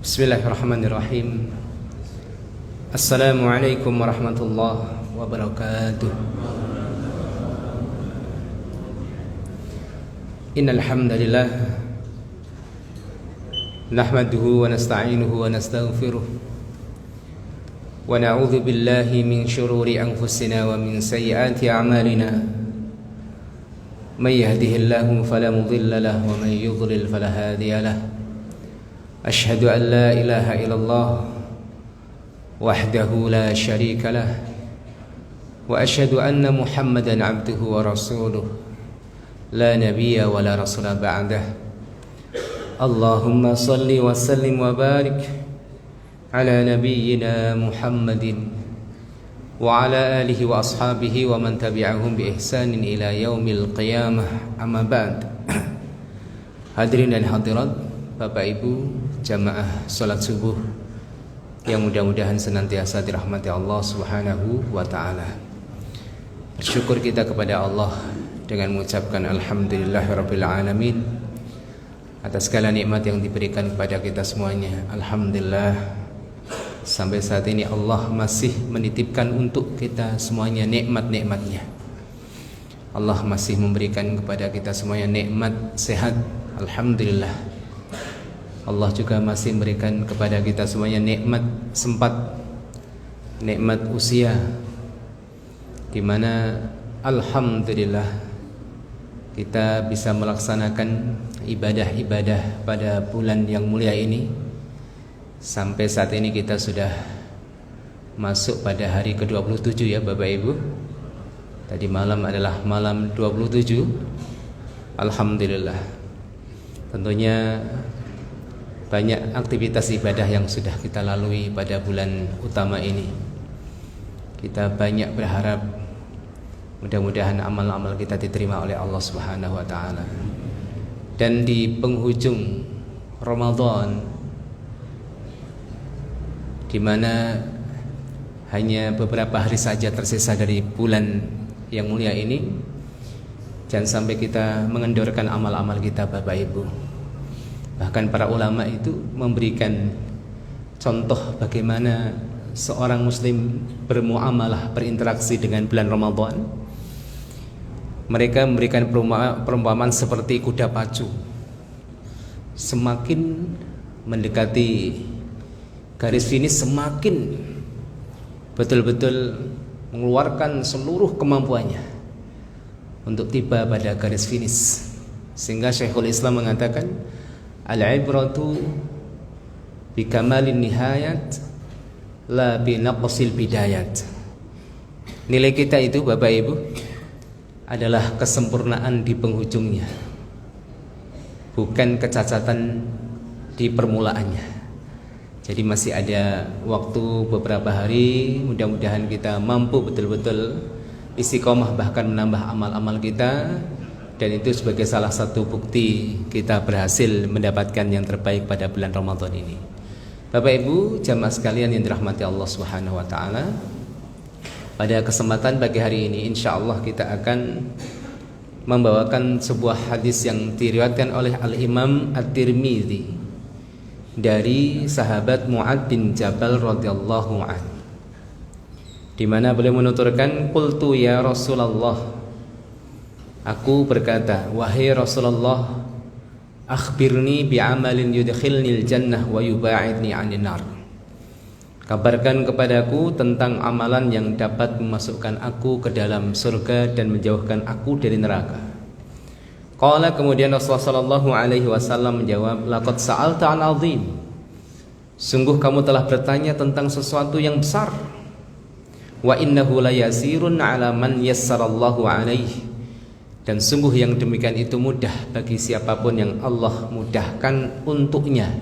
Bismillahirrahmanirrahim. Assalamualaikum warahmatullahi wabarakatuh. Innal hamdalillah nahmaduhu wa nasta'inuhu wa nastaghfiruh wa na'udzu billahi min shururi anfusina wa min sayyiati a'malina. May yahdihillahu fala mudilla lahu wa may yudlil fala hadiya lahu. أشهد أن لا إله إلا الله وحده لا شريك له وأشهد أن محمدا عبده ورسوله لا نبي ولا رسول بعده. اللهم صل وسلم وبارك على نبينا محمد وعلى آله وأصحابه ومن تبعهم بإحسان إلى يوم القيامة. أما بعد. Hadirin dan hadirat, Bapak Ibu jamaah salat subuh yang mudah-mudahan senantiasa dirahmati Allah Subhanahu wa taala. Bersyukur kita kepada Allah dengan mengucapkan alhamdulillahirabbil alamin atas segala nikmat yang diberikan kepada kita semuanya. Alhamdulillah, sampai saat ini Allah masih menitipkan untuk kita semuanya nikmat-nikmatnya. Allah masih memberikan kepada kita semuanya nikmat sehat. Alhamdulillah. Allah juga masih memberikan kepada kita semuanya nikmat sempat, nikmat usia, di mana alhamdulillah kita bisa melaksanakan ibadah-ibadah pada bulan yang mulia ini. Sampai saat ini kita sudah masuk pada hari ke-27 ya Bapak Ibu. Tadi malam adalah malam 27. Alhamdulillah. Tentunya banyak aktivitas ibadah yang sudah kita lalui pada bulan utama ini. Kita banyak berharap mudah-mudahan amal-amal kita diterima oleh Allah Subhanahu wa taala. Dan di penghujung Ramadan, di mana hanya beberapa hari saja tersisa dari bulan yang mulia ini, jangan sampai kita mengendorkan amal-amal kita Bapak Ibu. Bahkan para ulama itu memberikan contoh bagaimana seorang muslim bermuamalah, berinteraksi dengan bulan Ramadan. Mereka memberikan perumpamaan seperti kuda pacu. Semakin mendekati garis finish, semakin betul-betul mengeluarkan seluruh kemampuannya untuk tiba pada garis finish. Sehingga Syekhul Islam mengatakan, al-ibratu bi kamalin nihayat la bi naqsil bidayat. Nilai kita itu Bapak Ibu adalah kesempurnaan di penghujungnya, bukan kecacatan di permulaannya. Jadi masih ada waktu beberapa hari, mudah-mudahan kita mampu betul-betul istiqomah bahkan menambah amal-amal kita. Dan itu sebagai salah satu bukti kita berhasil mendapatkan yang terbaik pada bulan Ramadan ini. Bapak Ibu jamaah sekalian yang dirahmati Allah Subhanahu wa taala, pada kesempatan pagi hari ini insyaallah kita akan membawakan sebuah hadis yang diriwayatkan oleh Al-Imam At-Tirmidzi dari sahabat Mu'adz bin Jabal radhiyallahu anhu, di mana beliau menuturkan, qultu ya Rasulullah, aku berkata, wahai Rasulullah, akhbirni bi'amalin yudkhilnil jannah wa yuba'idni 'anil nar. Kabarkan kepadaku tentang amalan yang dapat memasukkan aku ke dalam surga dan menjauhkan aku dari neraka. Qala, kemudian Rasulullah sallallahu alaihi wasallam menjawab, laqad sa'alta 'an 'azim. Sungguh kamu telah bertanya tentang sesuatu yang besar. Wa innahu layasirun 'ala man yassarallahu 'alaihi. Dan sungguh yang demikian itu mudah bagi siapapun yang Allah mudahkan untuknya.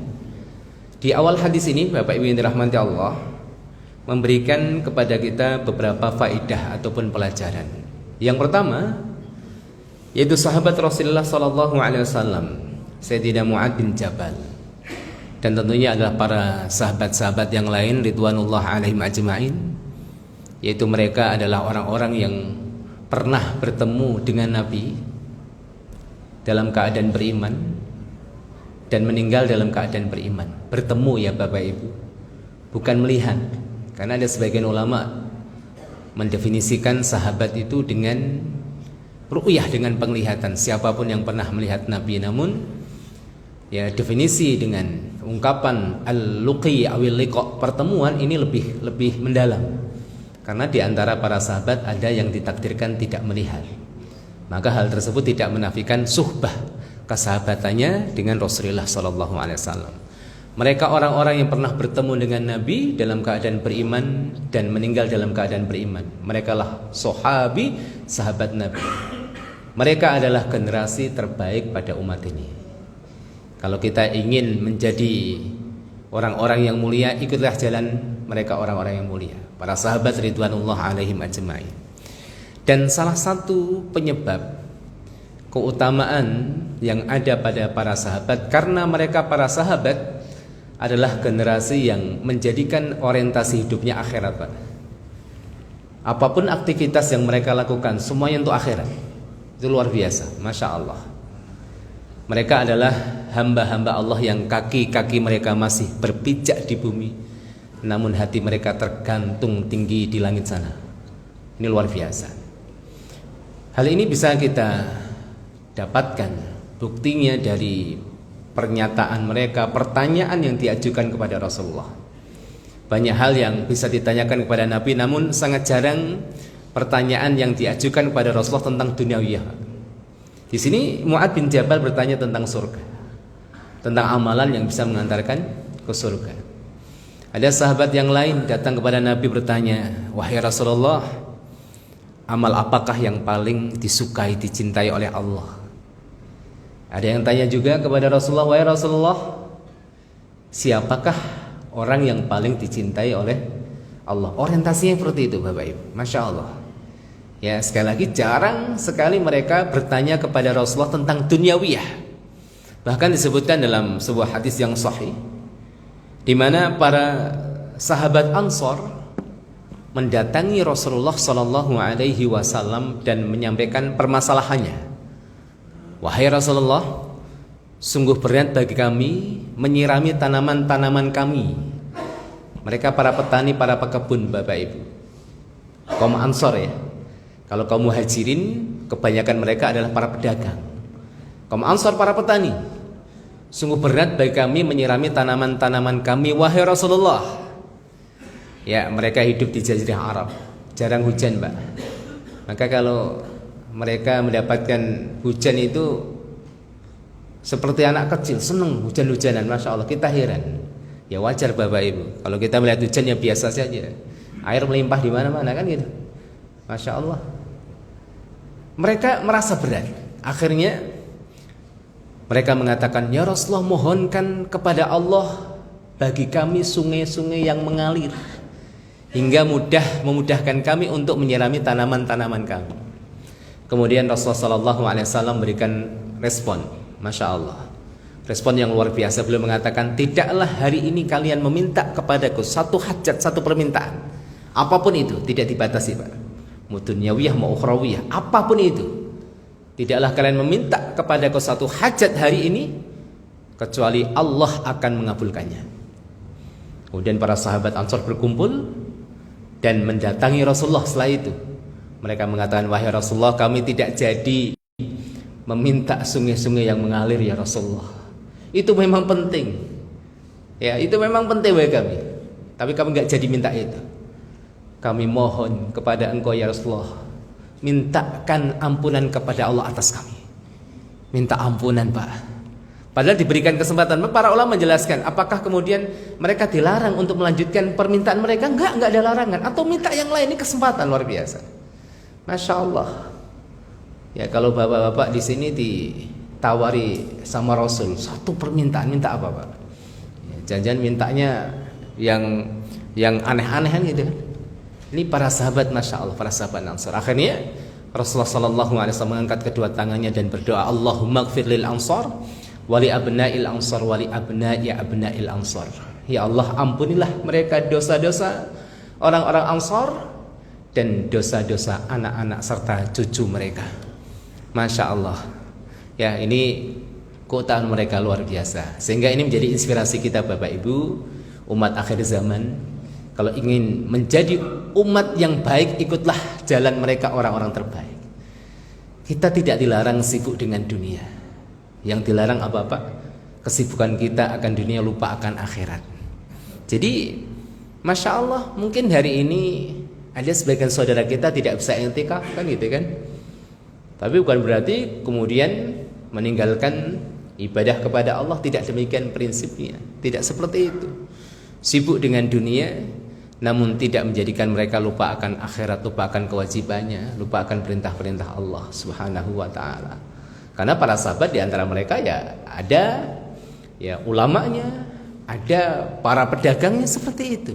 Di awal hadis ini Bapak Ibu yang dirahmati Allah memberikan kepada kita beberapa faedah ataupun pelajaran. Yang pertama yaitu sahabat Rasulullah SAW, Sayyidina Mu'adz bin Jabal, dan tentunya adalah para sahabat-sahabat yang lain ridwanullah alaihim ajma'in, yaitu mereka adalah orang-orang yang pernah bertemu dengan Nabi dalam keadaan beriman, dan meninggal dalam keadaan beriman. Bertemu ya Bapak Ibu, bukan melihat. Karena ada sebagian ulama mendefinisikan sahabat itu dengan ru'yah, dengan penglihatan. Siapapun yang pernah melihat Nabi, namun ya definisi dengan ungkapan al-luqi awil liqa, pertemuan, ini lebih mendalam. Karena di antara para sahabat ada yang ditakdirkan tidak melihat. Maka hal tersebut tidak menafikan suhbah, kesahabatannya dengan Rasulullah SAW. Mereka orang-orang yang pernah bertemu dengan Nabi dalam keadaan beriman dan meninggal dalam keadaan beriman. Mereka lah sahabi, sahabat Nabi. Mereka adalah generasi terbaik pada umat ini. Kalau kita ingin menjadi orang-orang yang mulia, ikutlah jalan mereka, orang-orang yang mulia, para sahabat ridwanullah alaihim ajma'in. Dan salah satu penyebab keutamaan yang ada pada para sahabat, karena mereka para sahabat adalah generasi yang menjadikan orientasi hidupnya akhirat, Pak. Apapun aktivitas yang mereka lakukan, semuanya untuk akhirat. Itu luar biasa, Masya Allah. Mereka adalah hamba-hamba Allah yang kaki-kaki mereka masih berpijak di bumi, namun hati mereka tergantung tinggi di langit sana. Ini luar biasa. Hal ini bisa kita dapatkan buktinya dari pernyataan mereka, pertanyaan yang diajukan kepada Rasulullah. Banyak hal yang bisa ditanyakan kepada Nabi, namun sangat jarang pertanyaan yang diajukan kepada Rasulullah tentang duniawiyah. Di sini Mu'adz bin Jabal bertanya tentang surga, tentang amalan yang bisa mengantarkan ke surga. Ada sahabat yang lain datang kepada Nabi bertanya, wahai Rasulullah, amal apakah yang paling disukai, dicintai oleh Allah? Ada yang tanya juga kepada Rasulullah, wahai Rasulullah, siapakah orang yang paling dicintai oleh Allah? Orientasinya seperti itu Bapak Ibu, Masya Allah. Ya, sekali lagi jarang sekali mereka bertanya kepada Rasulullah tentang duniawiyah. Bahkan disebutkan dalam sebuah hadis yang sahih, di mana para sahabat Ansor mendatangi Rasulullah SAW dan menyampaikan permasalahannya. Wahai Rasulullah, sungguh berat bagi kami menyirami tanaman-tanaman kami. Mereka para petani, para pekebun Bapak Ibu, kaum Ansor ya. Kalau kaum Muhajirin, kebanyakan mereka adalah para pedagang. Kaum Ansor para petani. Sungguh berat bagi kami menyirami tanaman-tanaman kami, wahai Rasulullah. Ya, mereka hidup di Jazirah Arab, jarang hujan, Pak. Maka kalau mereka mendapatkan hujan itu seperti anak kecil, senang hujan-hujanan, Masya Allah. Kita heran. Ya wajar Bapak Ibu, kalau kita melihat hujan ya biasa saja, air melimpah di mana-mana kan gitu, Masya Allah. Mereka merasa berat. Akhirnya mereka mengatakan, ya Rasulullah, mohonkan kepada Allah bagi kami sungai-sungai yang mengalir, hingga memudahkan kami untuk menyirami tanaman-tanaman kami. Kemudian Rasulullah SAW berikan respon, Masya Allah, respon yang luar biasa. Beliau mengatakan, tidaklah hari ini kalian meminta kepadaku satu hajat, satu permintaan, apapun itu, tidak dibatasi Pak, mau dunyawiyah mau ukhrawiyah, apapun itu, tidaklah kalian meminta kepadaku satu hajat hari ini kecuali Allah akan mengabulkannya. Kemudian para sahabat Ansor berkumpul dan mendatangi Rasulullah. Setelah itu mereka mengatakan, wahai Rasulullah, kami tidak jadi meminta sungai-sungai yang mengalir ya Rasulullah. Itu memang penting. Ya, itu memang penting bagi kami. Tapi kami nggak jadi minta itu. Kami mohon kepada Engkau ya Rasulullah, mintakan ampunan kepada Allah atas kami. Minta ampunan Pak. Padahal diberikan kesempatan. Para ulama menjelaskan, apakah kemudian mereka dilarang untuk melanjutkan permintaan mereka? Enggak ada larangan. Atau minta yang lain, ini kesempatan luar biasa. Masya Allah. Ya, kalau bapak-bapak di sini ditawari sama Rasul satu permintaan, minta apa Pak? Ya, jangan-jangan mintanya yang aneh-aneh kan gitu. Ini para sahabat, Masya Allah, para sahabat Ansor. Akhirnya Rasulullah SAW mengangkat kedua tangannya dan berdoa, Allahumma gfir lil Ansor wali abna'il Ansor wali abna'i abna'il Ansor. Ya Allah, ampunilah mereka dosa-dosa orang-orang Ansor dan dosa-dosa anak-anak serta cucu mereka. Masya Allah. Ya, ini keutamaan mereka luar biasa. Sehingga ini menjadi inspirasi kita Bapak Ibu, umat akhir zaman. Kalau ingin menjadi umat yang baik, ikutlah jalan mereka, orang-orang terbaik. Kita tidak dilarang sibuk dengan dunia. Yang dilarang apa-apa? Kesibukan kita akan dunia, lupa akan akhirat. Jadi Masya Allah, mungkin hari ini ada sebagian saudara kita tidak bisa i'tikaf kan gitu kan. Tapi bukan berarti kemudian meninggalkan ibadah kepada Allah. Tidak demikian prinsipnya. Tidak seperti itu. Sibuk dengan dunia, namun tidak menjadikan mereka lupa akan akhirat, lupa akan kewajibannya, lupa akan perintah-perintah Allah Subhanahu wa ta'ala. Karena para sahabat di antara mereka ya ada ya ulamanya, ada para pedagangnya seperti itu.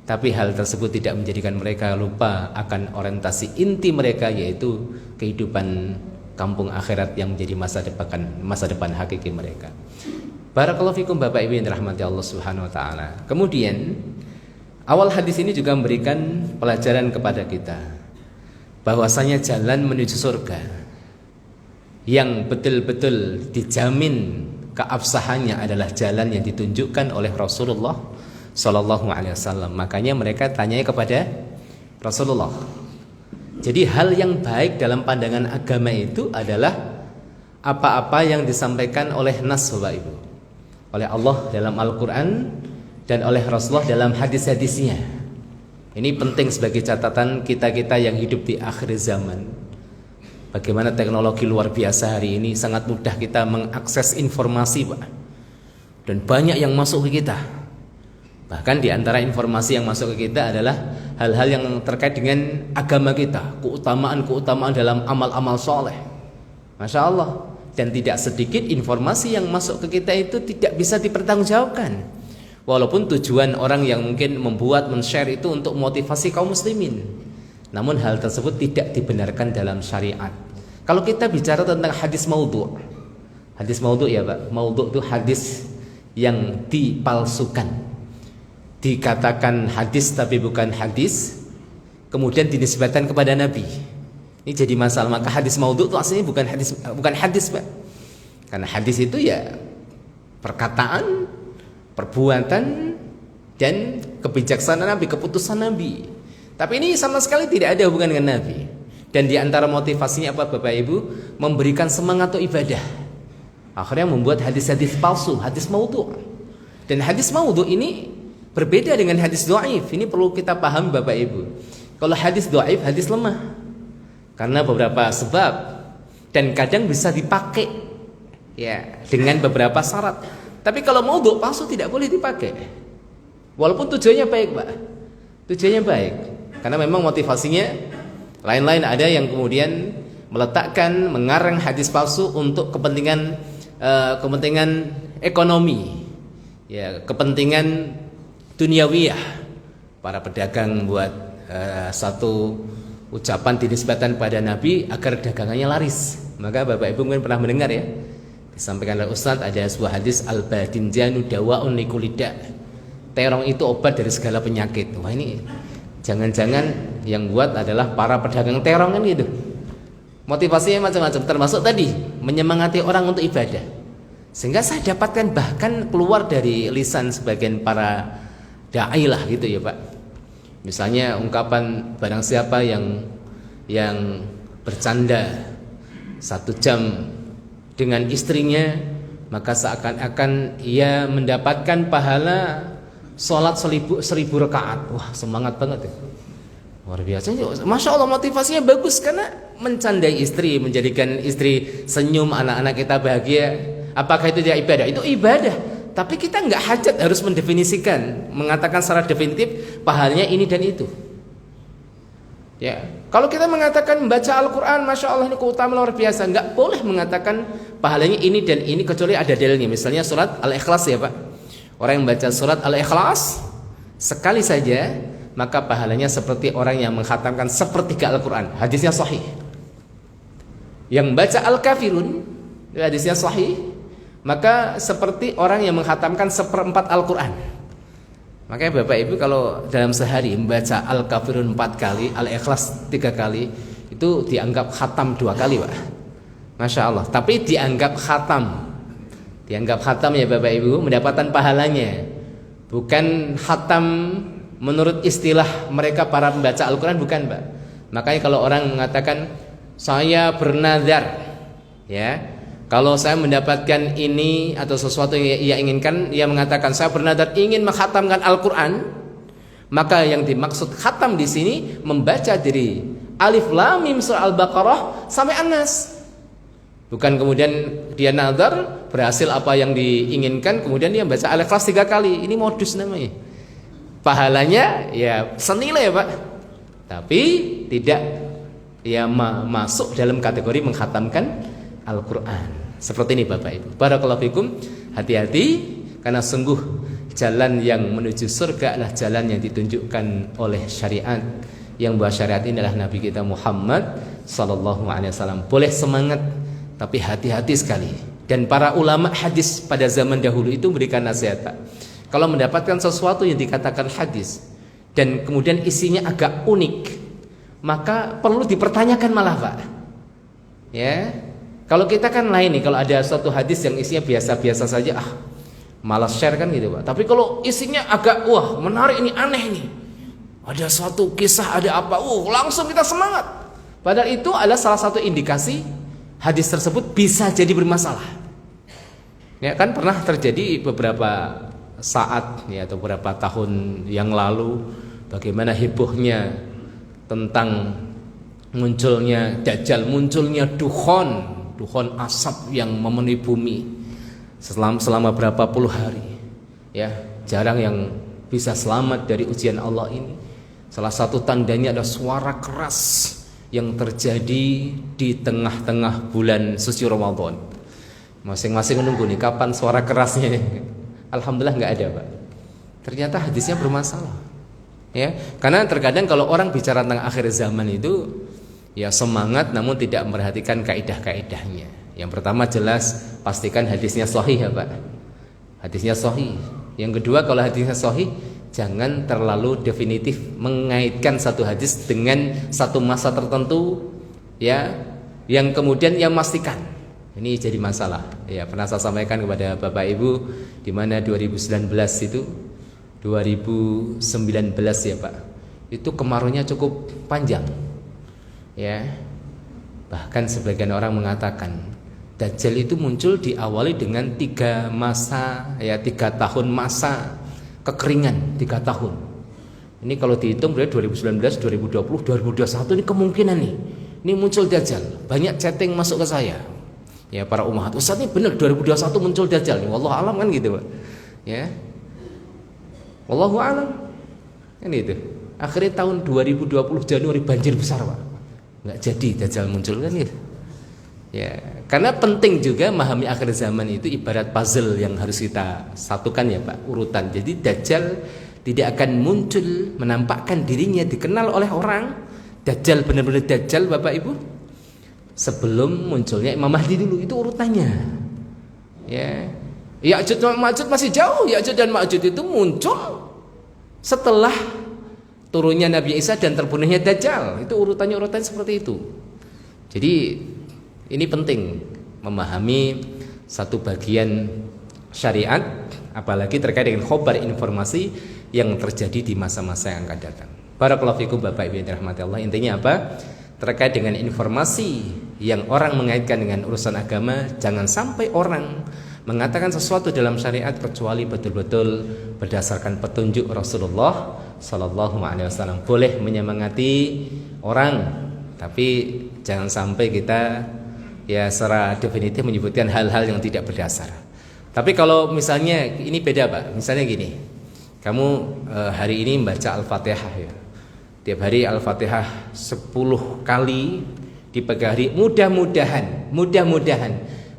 Tapi hal tersebut tidak menjadikan mereka lupa akan orientasi inti mereka, yaitu kehidupan kampung akhirat yang menjadi masa depan hakiki mereka. Barakallahu fikum Bapak Ibu yang dirahmati Allah Subhanahu wa taala. Kemudian awal hadis ini juga memberikan pelajaran kepada kita bahwasanya jalan menuju surga yang betul-betul dijamin keabsahannya adalah jalan yang ditunjukkan oleh Rasulullah Sallallahu Alaihi Wasallam. Makanya mereka tanya kepada Rasulullah. Jadi hal yang baik dalam pandangan agama itu adalah apa-apa yang disampaikan oleh nas Bapak Ibu, oleh Allah dalam Al-Quran dan oleh Rasulullah dalam hadis-hadisnya. Ini penting sebagai catatan kita-kita yang hidup di akhir zaman. Bagaimana teknologi luar biasa hari ini, sangat mudah kita mengakses informasi Pak. Dan banyak yang masuk ke kita. Bahkan di antara informasi yang masuk ke kita adalah hal-hal yang terkait dengan agama kita, keutamaan-keutamaan dalam amal-amal soleh. Masya Allah. Dan tidak sedikit informasi yang masuk ke kita itu tidak bisa dipertanggungjawabkan. Walaupun tujuan orang yang mungkin membuat, men-share itu untuk motivasi kaum muslimin, namun hal tersebut tidak dibenarkan dalam syariat. Kalau kita bicara tentang hadis maudhu', hadis maudhu' ya Pak, maudhu' itu hadis yang dipalsukan. Dikatakan hadis tapi bukan hadis, kemudian dinisbatkan kepada Nabi. Ini jadi masalah. Maka hadis maudhu' itu aslinya bukan hadis Pak. Karena hadis itu ya perkataan, perbuatan, dan kebijaksanaan Nabi, keputusan Nabi. Tapi ini sama sekali tidak ada hubungan dengan Nabi. Dan di antara motivasinya apa Bapak Ibu? Memberikan semangat untuk ibadah. Akhirnya membuat hadis-hadis palsu, hadis maudhu'. Dan hadis maudhu' ini berbeda dengan hadis dhaif. Ini perlu kita paham Bapak Ibu. Kalau hadis dhaif, hadis lemah. Karena beberapa sebab, dan kadang bisa dipakai ya dengan beberapa syarat. Tapi kalau maudhu' palsu tidak boleh dipakai. Walaupun tujuannya baik Pak. Tujuannya baik. Karena memang motivasinya lain-lain. Ada yang kemudian meletakkan, mengarang hadis palsu untuk kepentingan ekonomi, ya, kepentingan duniawiyah. Para pedagang buat satu ucapan dinisbatan pada Nabi agar dagangannya laris. Maka Bapak Ibu mungkin pernah mendengar ya, disampaikan oleh Ustadz, ada sebuah hadis al-badinjanu dawa'un likulida. Terong itu obat dari segala penyakit. Wah, ini jangan-jangan yang buat adalah para pedagang terong kan gitu. Motivasinya macam-macam, termasuk tadi menyemangati orang untuk ibadah. Sehingga saya dapatkan bahkan keluar dari lisan sebagian para da'i lah gitu ya Pak. Misalnya ungkapan barang siapa yang bercanda 1 jam dengan istrinya, maka seakan-akan ia mendapatkan pahala sholat 1000 rakaat. Wah, semangat banget ya. Luar biasa. Masya Allah, motivasinya bagus karena mencandai istri, menjadikan istri senyum, anak-anak kita bahagia. Apakah itu tidak ibadah? Itu ibadah. Tapi kita nggak hajat harus mendefinisikan, mengatakan secara definitif pahalanya ini dan itu. Ya, kalau kita mengatakan membaca Al-Quran, Masya Allah ini keutamaan luar biasa, nggak boleh mengatakan pahalanya ini dan ini kecuali ada dalilnya. Misalnya surat Al-Ikhlas ya Pak. Orang yang membaca surat Al-Ikhlas sekali saja, maka pahalanya seperti orang yang mengkhatamkan sepertiga Al-Quran. Hadisnya sahih. Yang membaca Al-Kafirun, hadisnya sahih, maka seperti orang yang mengkhatamkan 1/4 Al-Quran. Makanya Bapak Ibu kalau dalam sehari membaca Al-Kafirun 4 kali, Al-Ikhlas 3 kali, itu dianggap khatam 2 kali Pak. Masya Allah. Tapi dianggap khatam Dianggap khatam ya Bapak Ibu, mendapatkan pahalanya. Bukan khatam menurut istilah mereka para pembaca Al-Quran, bukan Pak. Makanya kalau orang mengatakan saya bernazar, ya, kalau saya mendapatkan ini atau sesuatu yang ia inginkan, ia mengatakan saya bernazar ingin menghatamkan Al-Quran, maka yang dimaksud khatam di sini membaca dari Alif Lam Mim surah Al-Baqarah sampai An-Nas. Bukan kemudian dia nazar, berhasil apa yang diinginkan, kemudian dia baca Al-Ikhlas 3 kali. Ini modus namanya. Pahalanya ya senilai ya Pak, tapi tidak ya masuk dalam kategori menghatamkan Al-Quran. Seperti ini Bapak Ibu. Barakallahu fikum. Hati-hati, karena sungguh jalan yang menuju surga adalah jalan yang ditunjukkan oleh syariat, yang bahwa syariat ini adalah Nabi kita Muhammad sallallahu alaihi wasallam. Boleh semangat, tapi hati-hati sekali. Dan para ulama hadis pada zaman dahulu itu memberikan nasihat, Pak. Kalau mendapatkan sesuatu yang dikatakan hadis dan kemudian isinya agak unik, maka perlu dipertanyakan malah, Pak. Ya. Kalau kita kan lain nih, kalau ada suatu hadis yang isinya biasa-biasa saja, malas share kan gitu, Pak. Tapi kalau isinya agak menarik, ini aneh nih. Ada suatu kisah, ada apa? Langsung kita semangat. Padahal itu adalah salah satu indikasi hadis tersebut bisa jadi bermasalah. Ya kan pernah terjadi beberapa saat ya atau beberapa tahun yang lalu, bagaimana hebohnya tentang munculnya Dajjal, munculnya dukhon asap yang memenuhi bumi selama berapa puluh hari. Ya, jarang yang bisa selamat dari ujian Allah ini. Salah satu tandanya ada suara keras yang terjadi di tengah-tengah bulan suci Ramadan. Masing-masing menunggu nih kapan suara kerasnya. Alhamdulillah nggak ada, Pak. Ternyata hadisnya bermasalah. Ya, karena terkadang kalau orang bicara tentang akhir zaman itu ya semangat namun tidak memperhatikan kaidah-kaidahnya. Yang pertama jelas pastikan hadisnya sahih ya, Pak. Hadisnya sahih. Yang kedua kalau hadisnya sahih, jangan terlalu definitif mengaitkan satu hadis dengan satu masa tertentu ya, yang kemudian yang memastikan. Ini jadi masalah. Ya, pernah saya sampaikan kepada Bapak Ibu di mana 2019 ya, Pak. Itu kemaraunya cukup panjang. Ya. Bahkan sebagian orang mengatakan Dajjal itu muncul diawali dengan 3 tahun masa kekeringan, 3 tahun. Ini kalau dihitung berarti 2019, 2020, 2021 ini kemungkinan nih. Ini muncul Dajjal. Banyak chatting masuk ke saya. Ya para umat, Ustaz ini benar 2021 muncul Dajjal nih. Wallahu alam kan gitu, Pak. Ya. Wallahu alam. Kan itu. Akhirnya tahun 2020 Januari banjir besar, Pak. Enggak jadi Dajjal muncul kan gitu. Ya, karena penting juga memahami akhir zaman itu ibarat puzzle yang harus kita satukan ya, Pak, urutan. Jadi Dajjal tidak akan muncul menampakkan dirinya dikenal oleh orang. Dajjal benar-benar Dajjal Bapak Ibu sebelum munculnya Imam Mahdi dulu, itu urutannya. Ya. Ya'juj dan Ma'juj masih jauh. Ya'juj dan Ma'juj itu muncul setelah turunnya Nabi Isa dan terbunuhnya Dajjal. Itu urutannya seperti itu. Jadi ini penting memahami satu bagian syariat, apalagi terkait dengan khabar informasi yang terjadi di masa-masa yang akan datang. Barakallahu fikum Bapak Ibu yang dirahmati Allah. Intinya apa? Terkait dengan informasi yang orang mengaitkan dengan urusan agama, jangan sampai orang mengatakan sesuatu dalam syariat kecuali betul-betul berdasarkan petunjuk Rasulullah sallallahu alaihi wasallam. Boleh menyemangati orang, tapi jangan sampai kita ya secara definitif menyebutkan hal-hal yang tidak berdasar. Tapi kalau misalnya ini beda, Pak. Misalnya gini, kamu hari ini membaca Al-Fatihah ya. Tiap hari Al-Fatihah 10 kali di pagi hari, mudah-mudahan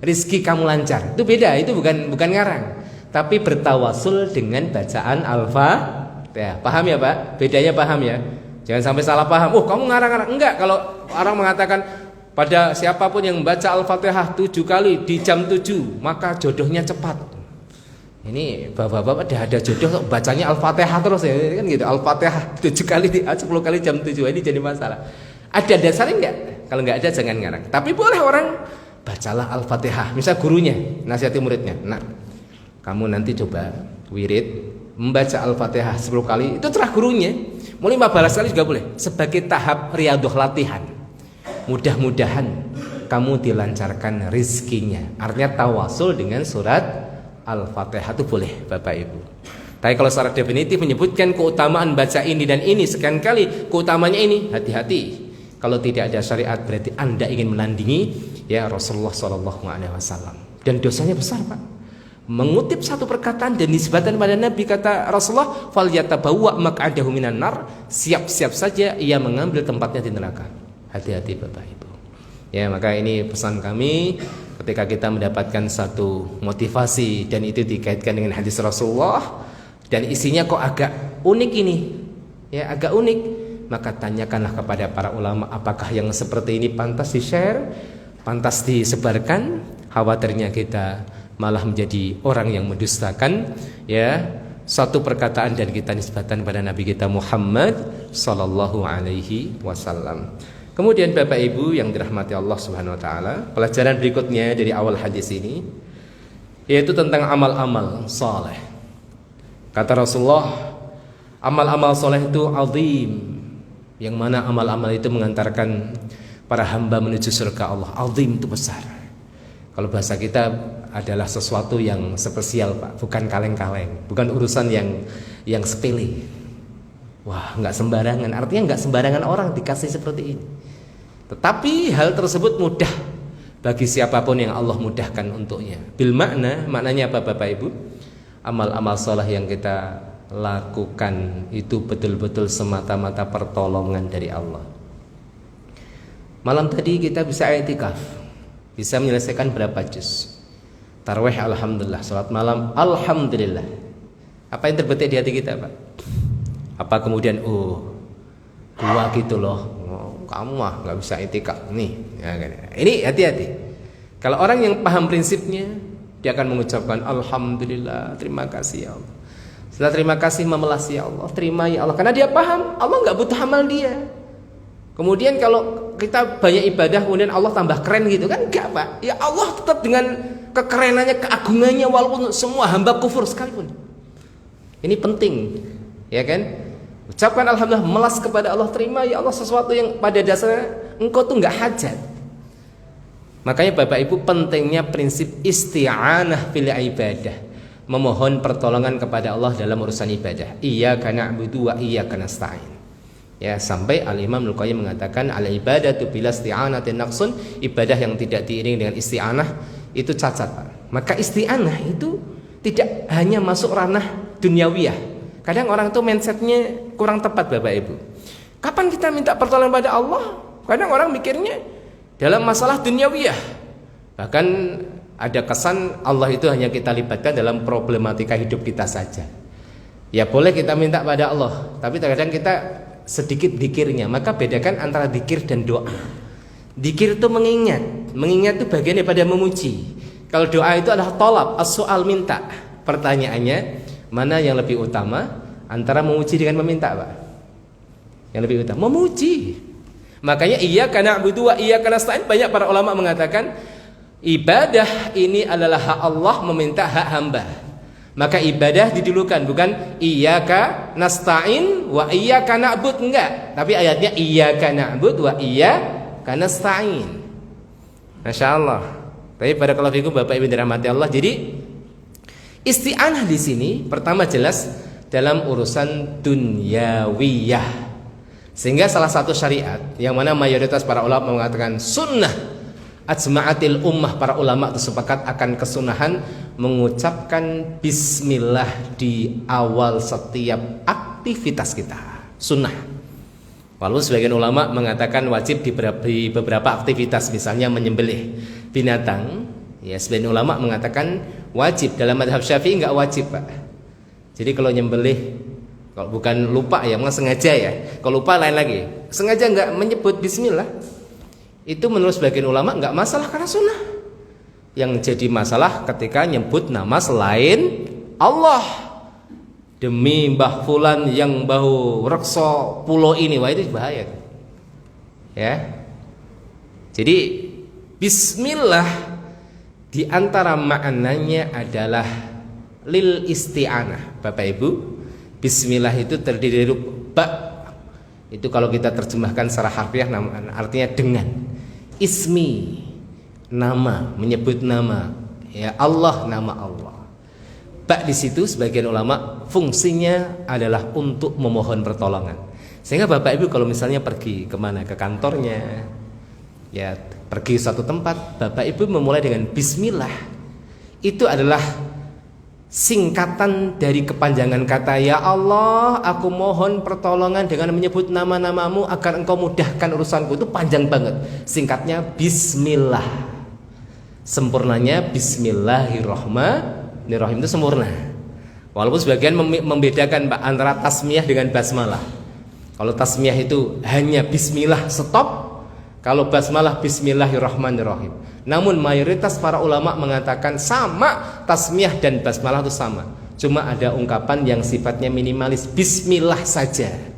rezeki kamu lancar. Itu beda, itu bukan ngarang, tapi bertawasul dengan bacaan Al-Fatihah. Paham ya, Pak? Bedanya paham ya? Jangan sampai salah paham. Kamu ngarang-ngarang. Enggak, kalau orang mengatakan pada siapapun yang membaca Al-Fatihah 7 kali di jam 7, maka jodohnya cepat. Ini bapak-bapak dah ada jodoh bacanya Al-Fatihah terus ya, kan gitu. Al-Fatihah 7 kali 10 kali jam 7, ini jadi masalah. Ada dasarnya enggak? Kalau enggak ada jangan ngarang. Tapi boleh orang bacalah Al-Fatihah. Misal gurunya nasihati muridnya, "Nak, kamu nanti coba wirid membaca Al-Fatihah 10 kali." Itu terah gurunya. Mau 15 kali juga boleh. Sebagai tahap riyadhah latihan. Mudah-mudahan kamu dilancarkan rizkinya. Artinya tawasul dengan surat Al-Fatihah itu boleh, Bapak Ibu. Tapi kalau secara definitif menyebutkan keutamaan baca ini dan ini sekian kali, keutamanya ini, hati-hati. Kalau tidak ada syariat berarti Anda ingin menandingi ya Rasulullah SAW. Dan dosanya besar, Pak. Mengutip satu perkataan dan disebutkan pada Nabi, kata Rasulullah, "Falyatabawwa maq'adahu minan nar." Siap-siap saja ia mengambil tempatnya di neraka. Hati-hati Bapak Ibu. Ya, maka ini pesan kami ketika kita mendapatkan satu motivasi dan itu dikaitkan dengan hadis Rasulullah dan isinya kok agak unik ini. Ya, agak unik. Maka tanyakanlah kepada para ulama apakah yang seperti ini pantas di-share, pantas disebarkan. Khawatirnya kita malah menjadi orang yang mendustakan ya satu perkataan dan kita nisbatan pada Nabi kita Muhammad sallallahu alaihi wasallam. Kemudian Bapak Ibu yang dirahmati Allah Subhanahu wa taala, pelajaran berikutnya dari awal hadis ini yaitu tentang amal-amal saleh. Kata Rasulullah, amal-amal saleh itu azim, yang mana amal-amal itu mengantarkan para hamba menuju surga Allah. Azim itu besar. Kalau bahasa kita adalah sesuatu yang spesial, Pak, bukan kaleng-kaleng, bukan urusan yang sepele. Wah, nggak sembarangan. Artinya nggak sembarangan orang dikasih seperti ini. Tetapi hal tersebut mudah bagi siapapun yang Allah mudahkan untuknya. Bil maknanya apa Bapak Ibu? Amal-amal saleh yang kita lakukan itu betul-betul semata-mata pertolongan dari Allah. Malam tadi kita bisa i'tikaf, bisa menyelesaikan berapa juz. Tarawih alhamdulillah, salat malam alhamdulillah. Apa yang terbetik di hati kita, Pak? Apa kemudian gua gitu loh, kamu mah nggak bisa i'tikaf nih ya, ini hati-hati. Kalau orang yang paham prinsipnya, dia akan mengucapkan alhamdulillah, terima kasih ya Allah. Setelah terima kasih memelas ya Allah, terima ya Allah, karena dia paham Allah nggak butuh amal dia. Kemudian kalau kita banyak ibadah kemudian Allah tambah keren gitu kan, enggak Pak. Ya Allah tetap dengan kekerenannya, keagungannya, walaupun semua hamba kufur sekalipun. Ini penting, ya kan? Ucapkan alhamdulillah, melas kepada Allah, terima ya Allah sesuatu yang pada dasarnya engkau tuh nggak hajat. Makanya Bapak Ibu pentingnya prinsip isti'anah fil ibadah, memohon pertolongan kepada Allah dalam urusan ibadah. Iyyaka na'budu wa iyyaka nasta'in. Ya, sampai Al-Imam Al-Qayyim mengatakan al-ibadatu bila isti'anatin naqsun, ibadah yang tidak diiringi dengan isti'anah itu cacat, Pak. Maka isti'anah itu tidak hanya masuk ranah duniawiyah. Kadang orang itu mindsetnya kurang tepat Bapak Ibu. Kapan kita minta pertolongan pada Allah? Kadang orang mikirnya dalam masalah duniawiyah. Bahkan ada kesan Allah itu hanya kita libatkan dalam problematika hidup kita saja. Ya boleh kita minta pada Allah, tapi terkadang kita sedikit zikirnya. Maka bedakan antara zikir dan doa. Zikir itu mengingat itu bagian daripada memuji. Kalau doa itu adalah tolab, as-su'al, minta. Pertanyaannya, mana yang lebih utama antara memuji dengan meminta, Pak? Yang lebih utama memuji. Makanya iyyaka na'budu wa iyyaka nasta'in, banyak para ulama mengatakan ibadah ini adalah hak Allah meminta hak hamba. Maka ibadah didulukan, bukan iyyaka nasta'in wa iyyaka na'bud, enggak. Tapi ayatnya iyyaka na'bud wa iyyaka nasta'in. Masya Allah. Tapi pada kalau fikum Bapak Ibu dirahmati Allah, jadi isti'anah di sini pertama jelas dalam urusan dunyawiyah. Sehingga salah satu syariat yang mana mayoritas para ulama mengatakan sunnah, ajma'atil ummah, para ulama itu sepakat akan kesunahan mengucapkan bismillah di awal setiap aktivitas kita. Sunnah. Walaupun sebagian ulama mengatakan wajib di beberapa aktivitas, misalnya menyembelih binatang. Ya, sebagian ulama mengatakan wajib. Dalam mazhab Syafi'i enggak wajib, Pak. Jadi kalau nyembelih, kalau bukan lupa ya, memang sengaja ya. Kalau lupa lain lagi. Sengaja enggak menyebut bismillah, itu menurut sebagian ulama enggak masalah karena sunnah. Yang jadi masalah ketika nyebut nama selain Allah. Demi Mbah Fulan yang bahu rekso pulau ini, wah itu bahaya. Ya. Jadi Bismillah di antara maknanya adalah lil isti'anah. Bapak Ibu, bismillah itu terdiri dari ba. Itu kalau kita terjemahkan secara harfiah artinya dengan. Ismi, nama, menyebut nama. Ya Allah, nama Allah. Ba di situ sebagian ulama fungsinya adalah untuk memohon pertolongan. Sehingga Bapak Ibu kalau misalnya pergi kemana, ke kantornya, ya pergi suatu tempat, Bapak Ibu memulai dengan bismillah. Itu adalah singkatan dari kepanjangan kata ya Allah, aku mohon pertolongan dengan menyebut nama-namamu agar engkau mudahkan urusanku. Itu panjang banget. Singkatnya bismillah. Sempurnanya bismillahirrahmanirrahim, itu sempurna. Walaupun sebagian membedakan Pak antara tasmiyah dengan basmalah. Kalau tasmiyah itu hanya bismillah stop, kalau basmalah bismillahirrahmanirrahim. Namun mayoritas para ulama mengatakan sama, tasmiyah dan basmalah itu sama. Cuma ada ungkapan yang sifatnya minimalis, bismillah saja.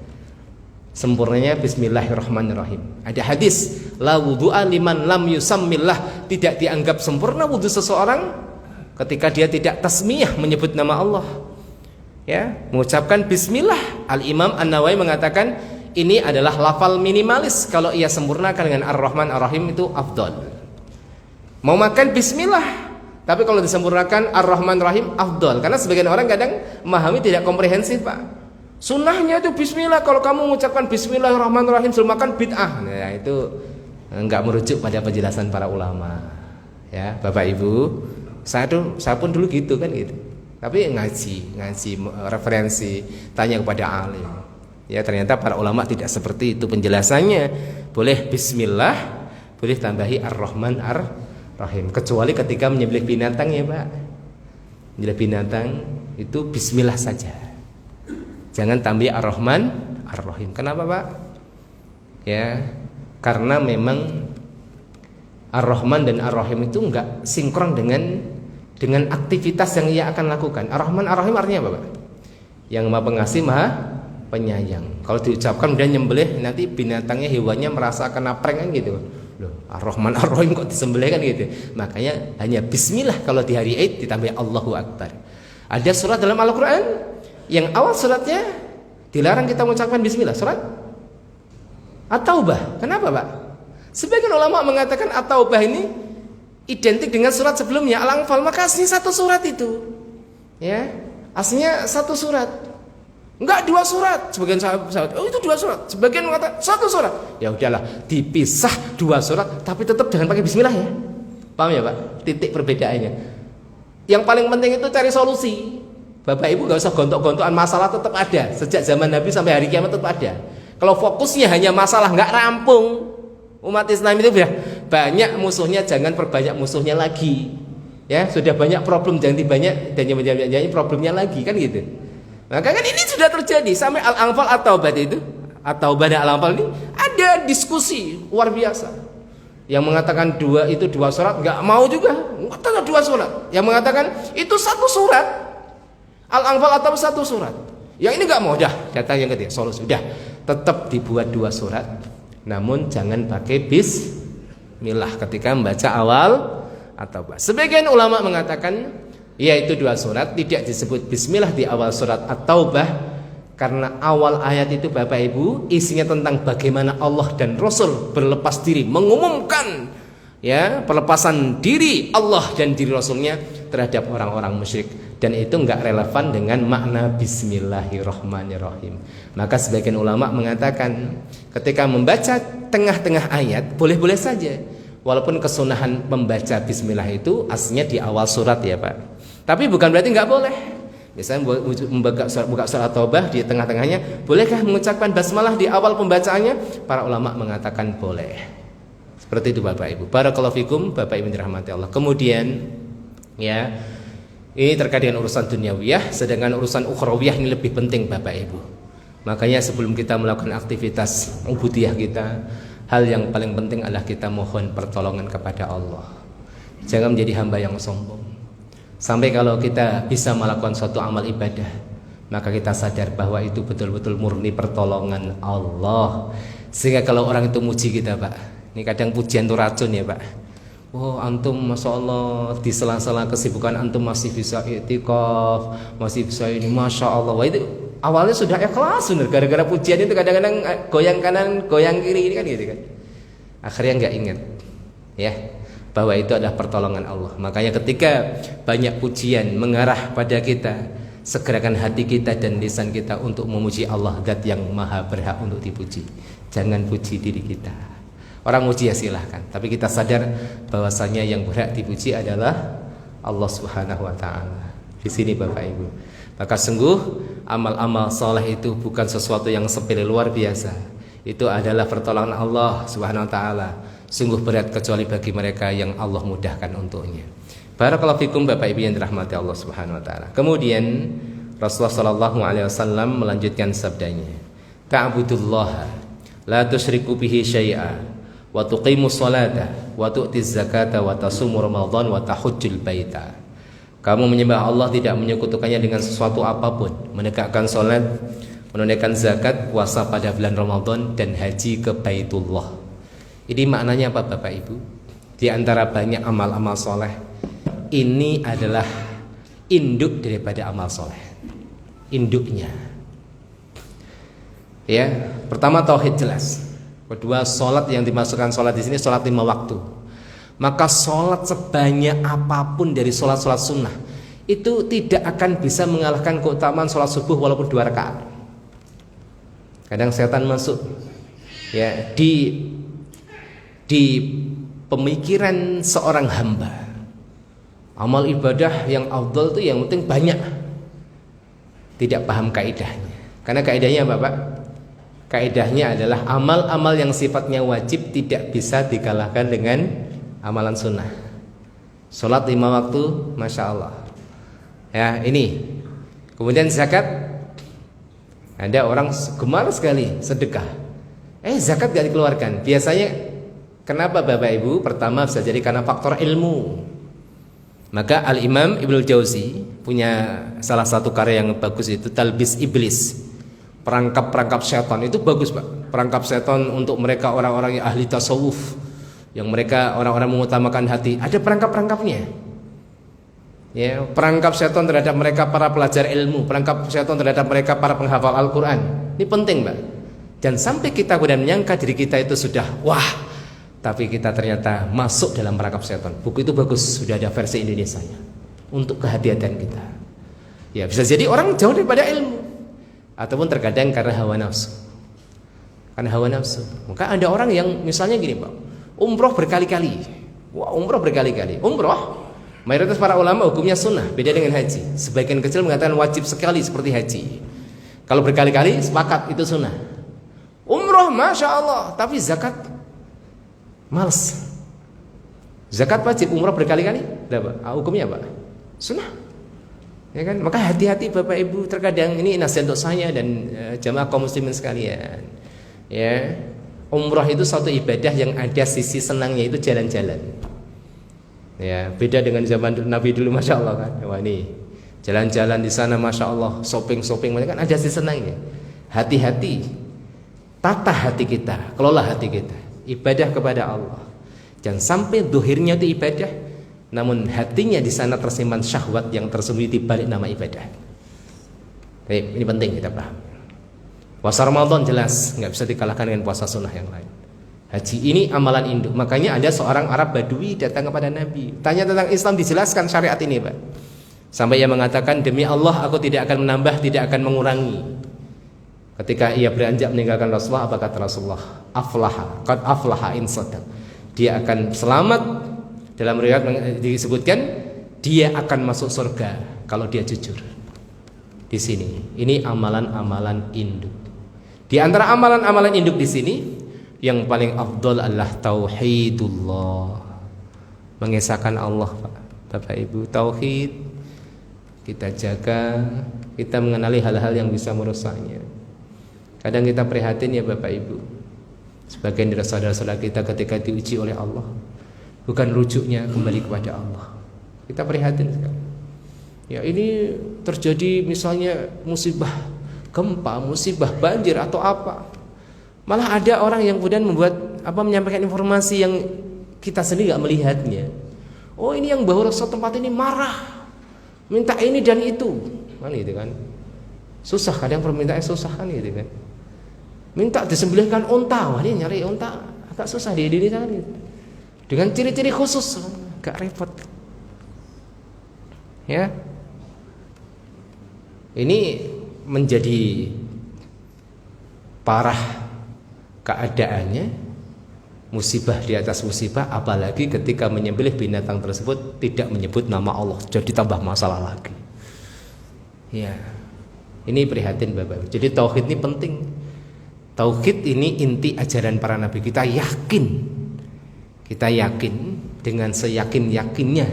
Sempurnanya bismillahirrahmanirrahim. Ada hadis, la wudu'a liman lam yusammillah. Tidak dianggap sempurna wudu seseorang ketika dia tidak tasmiyah menyebut nama Allah. Ya, mengucapkan bismillah. Al-Imam An-Nawawi mengatakan ini adalah lafal minimalis. Kalau ia sempurnakan dengan Ar-Rahman Ar-Rahim itu afdal. Mau makan bismillah, tapi kalau disempurnakan Ar-Rahman Ar-Rahim afdal. Karena sebagian orang kadang memahami tidak komprehensif, Pak. Sunnahnya itu bismillah. Kalau kamu mengucapkan bismillahirrahmanirrahim sebelum makan bid'ah. Nah, itu enggak merujuk pada penjelasan para ulama. Ya, Bapak Ibu, saya pun dulu gitu kan gitu. Tapi ngaji referensi, tanya kepada alim. Ya, ternyata para ulama tidak seperti itu penjelasannya. Boleh bismillah, boleh tambahi ar-Rahman ar-Rahim. Kecuali ketika menyembelih binatang ya, Pak. Menyembelih binatang itu bismillah saja. Jangan tambah ar-Rahman ar-Rahim. Kenapa, Pak? Ya, karena memang ar-Rahman dan ar-Rahim itu enggak sinkron dengan aktivitas yang ia akan lakukan. Ar-Rahman ar-Rahim artinya apa, Pak? Yang Maha Pengasih, Maha Penyayang. Kalau diucapkan udah nyembelih, nanti binatangnya, hewannya merasa kena prank kan gitu. Loh, Ar-Rahman Ar-Rahim kok disembelih kan gitu. Makanya hanya bismillah kalau di hari Id ditambah Allahu Akbar. Ada surat dalam Al-Qur'an yang awal suratnya dilarang kita mengucapkan bismillah, surat At-Taubah. Kenapa, Pak? Sebagian ulama mengatakan At-Taubah ini identik dengan surat sebelumnya Al-Anfal, maka aslinya satu surat itu. Ya, aslinya satu surat. Enggak dua surat. Sebagian sahabat, oh itu dua surat. Sebagian mengatakan satu surat. Ya udahlah, dipisah dua surat, tapi tetap jangan pakai bismillah ya. Paham ya, Pak? Titik perbedaannya. Yang paling penting itu cari solusi. Bapak Ibu enggak usah gontok-gontokan, masalah tetap ada. Sejak zaman Nabi sampai hari kiamat tetap ada. Kalau fokusnya hanya masalah enggak rampung, umat Islam itu sudah banyak musuhnya, jangan perbanyak musuhnya lagi. Ya, sudah banyak problem, jangan dibanyak dan banyak problemnya lagi kan gitu. Maka kan ini sudah terjadi sampai Al-Anfal At-Taubah itu, At-Taubah dan Al-Anfal ini ada diskusi luar biasa. Yang mengatakan dua surat nggak mau juga, mengatakan dua surat. Yang mengatakan itu satu surat. Al-Anfal At-Taubah satu surat. Yang ini nggak mau, dah kata yang ketiga solusi, udah tetap dibuat dua surat. Namun jangan pakai bismillah ketika membaca awal At-Taubah. Sebagian ulama mengatakan yaitu dua surat, tidak disebut bismillah di awal surat At-Taubah karena awal ayat itu Bapak Ibu isinya tentang bagaimana Allah dan Rasul berlepas diri, mengumumkan ya pelepasan diri Allah dan diri Rasulnya terhadap orang-orang musyrik, dan itu enggak relevan dengan makna bismillahirrahmanirrahim. Maka sebagian ulama mengatakan ketika membaca tengah-tengah ayat boleh-boleh saja, walaupun kesunahan membaca bismillah itu aslinya di awal surat ya, Pak. Tapi bukan berarti nggak boleh. Misalnya buka surat Taubah di tengah-tengahnya, bolehkah mengucapkan basmalah di awal pembacaannya? Para ulama mengatakan boleh. Seperti itu Bapak Ibu. Barakallahu fikum, Bapak Ibu dirahmati Allah. Kemudian ya, ini terkait dengan urusan duniawiyah, sedangkan urusan ukhrawiyah ini lebih penting Bapak Ibu. Makanya sebelum kita melakukan aktivitas ubudiyah kita, hal yang paling penting adalah kita mohon pertolongan kepada Allah. Jangan menjadi hamba yang sombong. Sampai kalau kita bisa melakukan suatu amal ibadah, maka kita sadar bahwa itu betul-betul murni pertolongan Allah. Sehingga kalau orang itu muji kita, Pak, ini kadang pujian itu racun ya, Pak. Oh antum Masya Allah di sela-sela kesibukan antum masih bisa i'tikaf, masih bisa ini, Masya Allah. Wah itu awalnya sudah ikhlas bener, gara-gara pujian itu kadang-kadang goyang kanan goyang kiri ini kan gitu kan. Akhirnya nggak ingat ya bahwa itu adalah pertolongan Allah. Makanya ketika banyak pujian mengarah pada kita, segerakan hati kita dan lisan kita untuk memuji Allah, zat yang maha berhak untuk dipuji. Jangan puji diri kita. Orang muji ya silahkan, tapi kita sadar bahwasanya yang berhak dipuji adalah Allah Subhanahu wa taala. Di sini Bapak Ibu. Maka sungguh amal-amal soleh itu bukan sesuatu yang sepele luar biasa. Itu adalah pertolongan Allah Subhanahu wa taala. Sungguh berat kecuali bagi mereka yang Allah mudahkan untuknya. Barakallahu fikum Bapak Ibu yang dirahmati Allah Subhanahu wa taala. Kemudian Rasulullah sallallahu alaihi wasallam melanjutkan sabdanya, "Ta'budullaha la tusyriku bihi syai'a wa tuqimus salata wa tu'tiz zakata wa tasumu ramadan wa tahujjul baita." Kamu menyembah Allah tidak menyekutukannya dengan sesuatu apapun, menegakkan salat, menunaikan zakat, puasa pada bulan Ramadan dan haji ke Baitullah. Ini maknanya apa Bapak Ibu? Di antara banyak amal-amal soleh, ini adalah induk daripada amal soleh. Induknya. Ya, pertama tauhid jelas. Kedua, sholat yang dimasukkan sholat di sini sholat 5 waktu. Maka sholat sebanyak apapun dari sholat-sholat sunnah itu tidak akan bisa mengalahkan keutamaan sholat subuh walaupun 2 rakaat. Kadang setan masuk ya di pemikiran seorang hamba. Amal ibadah yang afdal itu yang penting banyak. Tidak paham kaidahnya. Karena kaidahnya apa Pak? Kaidahnya adalah amal-amal yang sifatnya wajib tidak bisa dikalahkan dengan amalan sunnah. Sholat 5 waktu, Masya Allah. Ya ini. Kemudian zakat. Ada orang gemar sekali sedekah. Zakat gak dikeluarkan. Biasanya kenapa Bapak Ibu? Pertama bisa jadi karena faktor ilmu. Maka Al-Imam Ibnul Jauzi punya salah satu karya yang bagus itu Talbis Iblis. Perangkap-perangkap setan itu bagus Pak. Perangkap setan untuk mereka orang-orang yang ahli tasawuf, yang mereka orang-orang mengutamakan hati. Ada perangkap-perangkapnya. Ya, perangkap setan terhadap mereka para pelajar ilmu, perangkap setan terhadap mereka para penghafal Al-Quran. Ini penting Pak. Dan sampai kita kemudian menyangka diri kita itu sudah wah, tapi kita ternyata masuk dalam perangkap setan. Buku itu bagus, sudah ada versi Indonesianya untuk kehati-hatian kita. Ya bisa jadi orang jauh daripada ilmu. Ataupun terkadang karena hawa nafsu. Karena hawa nafsu. Maka ada orang yang misalnya gini Pak, umroh berkali-kali. Wah umroh berkali-kali. Umroh mayoritas para ulama hukumnya sunnah, beda dengan haji. Sebagian kecil mengatakan wajib sekali seperti haji. Kalau berkali-kali sepakat itu sunnah. Umroh Masya Allah, tapi zakat males. Zakat wajib, umroh berkali-kali hukumnya apa? Sunnah. Ya kan? Maka hati-hati Bapak Ibu, terkadang ini nasihat untuk saya dan jamaah kaum muslimin sekalian. Ya, umroh itu suatu ibadah yang ada sisi senangnya itu jalan-jalan. Ya, beda dengan zaman Nabi dulu Masya Allah kan. Wah ini jalan-jalan di sana Masya Allah, shopping-shopping kan ada sisi senangnya. Hati-hati, tata hati kita, kelola hati kita, ibadah kepada Allah. Jangan sampai dohirnya itu ibadah, namun hatinya di sana tersimpan syahwat yang tersembunyi di balik nama ibadah. Baik, ini penting kita paham. Puasa Ramadan jelas nggak bisa dikalahkan dengan puasa sunnah yang lain. Haji ini amalan induk. Makanya ada seorang Arab Badui datang kepada Nabi, tanya tentang Islam, dijelaskan syariat ini Pak. Sampai ia mengatakan, demi Allah aku tidak akan menambah, tidak akan mengurangi. Ketika ia beranjak meninggalkan Rasulullah, apa kata Rasulullah? Aflaha, qad aflaha in sadaq. Dia akan selamat. Dalam riwayat disebutkan dia akan masuk surga kalau dia jujur. Di sini, ini amalan-amalan induk. Di antara amalan-amalan induk di sini, yang paling afdol adalah tauhidullah, mengesahkan Allah, Pak. Bapak Ibu, tauhid kita jaga, kita mengenali hal-hal yang bisa merusaknya. Kadang kita prihatin ya Bapak Ibu, sebagian dari saudara-saudara kita ketika diuji oleh Allah, bukan rujuknya kembali kepada Allah. Kita prihatin sekali. Ya ini terjadi misalnya musibah gempa, musibah banjir atau apa. Malah ada orang yang kemudian menyampaikan informasi yang Kita sendiri nggak melihatnya. Oh, ini yang bawa rasa tempat ini marah, minta ini dan itu, kan gitu kan. Susah, kadang permintaannya susah kan gitu kan. Minta disembelihkan unta, wah ini nyari unta agak susah di Indonesia kan gitu. Dengan ciri-ciri khusus, agak repot. Ya. Ini menjadi parah keadaannya, musibah di atas musibah, apalagi ketika menyembelih binatang tersebut tidak menyebut nama Allah, jadi tambah masalah lagi. Ya, ini prihatin Bapak. Jadi tauhid ini penting. Tauhid ini inti ajaran para nabi. Kita yakin dengan seyakin-yakinnya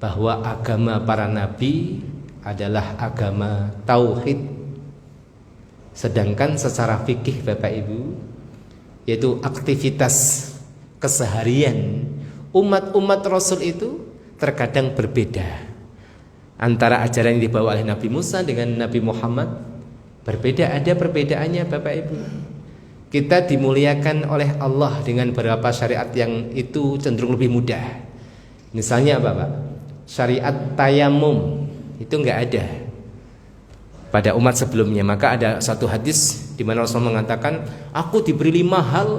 bahwa agama para nabi adalah agama tauhid. Sedangkan secara fikih Bapak Ibu, yaitu aktivitas keseharian umat-umat Rasul itu terkadang berbeda. Antara ajaran yang dibawa oleh Nabi Musa dengan Nabi Muhammad berbeda, ada perbedaannya Bapak Ibu. Kita dimuliakan oleh Allah dengan beberapa syariat yang itu cenderung lebih mudah. Misalnya apa Pak? Syariat tayamum itu enggak ada pada umat sebelumnya. Maka ada satu hadis di mana Rasulullah mengatakan, aku diberi 5 hal